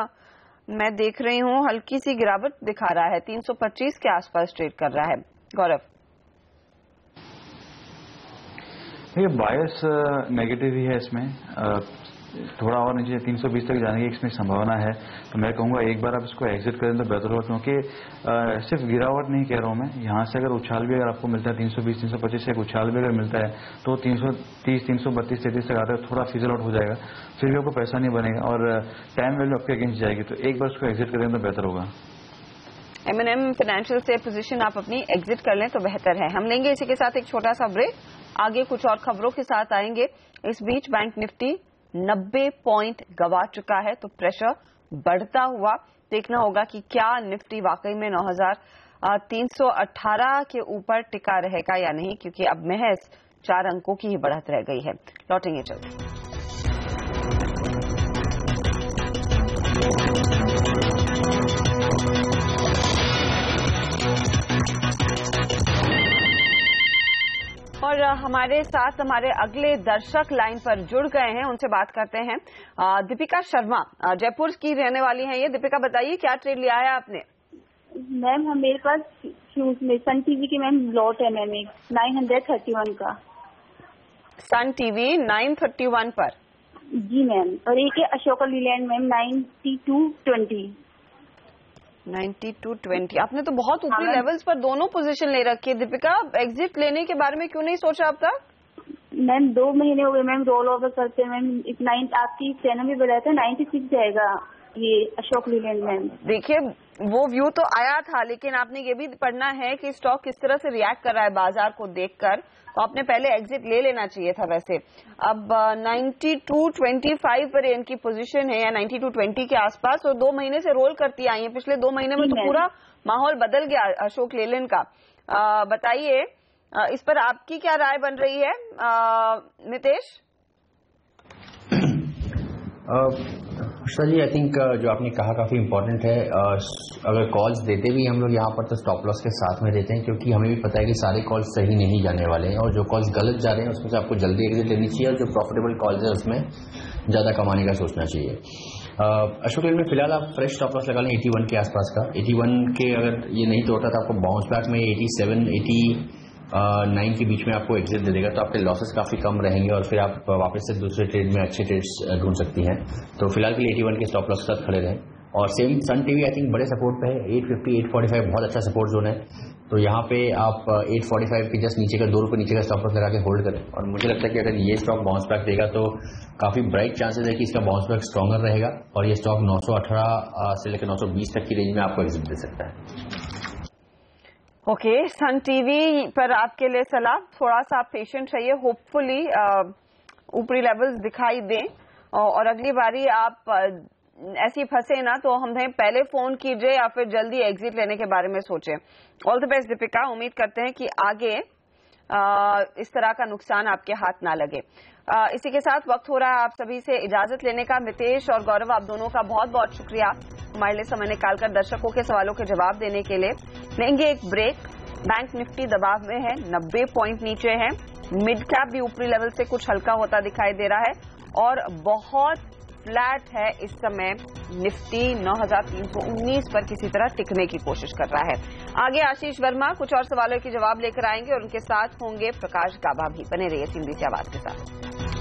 मैं देख रही हूँ हल्की सी गिरावट दिखा रहा है, 325 के आसपास ट्रेड कर रहा है। गौरव,
ये बायस नेगेटिव ही है इसमें, थोड़ा और नीचे 320 तक जाने की इसमें संभावना है। तो मैं कहूंगा एक बार आप इसको एग्जिट करें तो बेहतर होगा, क्योंकि सिर्फ गिरावट नहीं कह रहा हूं मैं, यहां से अगर उछाल भी अगर आपको मिलता है 320 325 से एक उछाल भी अगर मिलता है तो 330 332 33 तक आता है, थोड़ा फिजल आउट हो जाएगा, फिर भी आपको पैसा नहीं बनेगा और टाइम वैल्यू आपके अगेंस्ट जाएगी। तो एक बार उसको एग्जिट करें तो बेहतर होगा।
M&M फाइनेंशियल से पोजीशन आप अपनी एग्जिट कर लें तो बेहतर है। हम लेंगे इसी के साथ एक छोटा सा ब्रेक, आगे कुछ और खबरों के साथ आएंगे। इस बीच बैंक निफ्टी 90 पॉइंट गवा चुका है, तो प्रेशर बढ़ता हुआ देखना होगा कि क्या निफ्टी वाकई में 9318 के ऊपर टिका रहेगा या नहीं, क्योंकि अब महज 4 अंकों की ही बढ़त रह गई है। लौटेंगे जल्दी। और हमारे साथ हमारे अगले दर्शक लाइन पर जुड़ गए हैं, उनसे बात करते हैं। दीपिका शर्मा जयपुर की रहने वाली हैं ये। दीपिका, बताइए क्या ट्रेड लिया है आपने?
मैम मेरे पास सन टीवी की मैम लॉट है मैम, 931 का।
सन टीवी 931 पर?
जी मैम। और एक है अशोका लीलैंड मैम 9220।
9220। आपने तो बहुत ऊपरी लेवल्स पर दोनों पोजीशन ले रखी है दीपिका, एग्जिट लेने के बारे में क्यों नहीं सोचा अब तक?
मैम 2 महीने हो गए मैम रोल ओवर करते मैम। आपकी चैनल में बताया था 96 जाएगा ये अशोक लीलैंड मैम।
देखिए वो व्यू तो आया था, लेकिन आपने ये भी पढ़ना है कि स्टॉक किस तरह से रिएक्ट कर रहा है बाजार को देखकर, तो आपने पहले एग्जिट ले लेना चाहिए था। वैसे अब 9225 पर इनकी पोजीशन है, या 9220 के आसपास, और 2 महीने से रोल करती आई है। पिछले 2 महीने में तो पूरा माहौल बदल गया अशोक लेलैंड का। बताइए इस पर आपकी क्या राय बन रही है Nitesh?
Sir ji, I think जो आपने कहा काफ़ी इम्पोर्टेंट है। अगर कॉल्स देते भी हम लोग यहाँ पर तो स्टॉप लॉस के साथ में देते हैं, क्योंकि हमें भी पता है कि सारे कॉल्स सही नहीं जाने वाले हैं, और जो कॉल्स गलत जा रहे हैं उसमें से आपको जल्दी एग्जिट लेनी चाहिए, और जो प्रॉफिटेबल कॉल्स है उसमें ज़्यादा कमाने का सोचना चाहिए। अशोक लेलैंड में फिलहाल आप फ्रेश स्टॉप लॉस लगा लें 81 के आसपास का। 81 के अगर ये नहीं तोड़ता तो आपको बाउंस बैक में 87, 89 के बीच में आपको एग्जिट दे देगा, तो आपके लॉसेस काफ़ी कम रहेंगे और फिर आप वापस से दूसरे ट्रेड में अच्छे ट्रेड्स ढूंढ सकती हैं। तो फिलहाल के लिए 81 के स्टॉप लॉस के साथ खड़े रहें। और same Sun TV I think बड़े सपोर्ट पे है, 850, 845 बहुत अच्छा सपोर्ट जोन है। तो यहाँ पे आप 845 के जस्ट नीचे का ₹2 नीचे का स्टॉप लॉस लगा के होल्ड करें। और मुझे लगता है कि अगर ये स्टॉक बाउंस बैक देगा तो काफ़ी ब्राइट चांसेस है कि इसका बाउंस बैक स्ट्रॉगर रहेगा, और ये स्टॉक 918 से लेकर 920 तक की रेंज में आपको एग्जिट दे सकता है।
ओके, सन टीवी पर आपके लिए सलाह, थोड़ा सा आप पेशेंट रहिए, होपफुली ऊपरी लेवल्स दिखाई दें, और अगली बारी आप ऐसी फंसे ना तो हमें पहले फोन कीजिए या फिर जल्दी एग्जिट लेने के बारे में सोचें। ऑल द बेस्ट दीपिका, उम्मीद करते हैं कि आगे इस तरह का नुकसान आपके हाथ ना लगे। इसी के साथ वक्त हो रहा है आप सभी से इजाजत लेने का। मितेश और गौरव, आप दोनों का बहुत बहुत शुक्रिया हमारे लिए समय निकालकर दर्शकों के सवालों के जवाब देने के लिए। लेंगे एक ब्रेक। बैंक निफ्टी दबाव में है, 90 पॉइंट नीचे है। मिड कैप भी ऊपरी लेवल से कुछ हल्का होता दिखाई दे रहा है, और बहुत फ्लैट है इस समय निफ्टी 9319 पर किसी तरह टिकने की कोशिश कर रहा है। आगे आशीष वर्मा कुछ और सवालों के जवाब लेकर आएंगे, और उनके साथ होंगे प्रकाश गाबा भी। बने रहिए CNBC आवाज के साथ।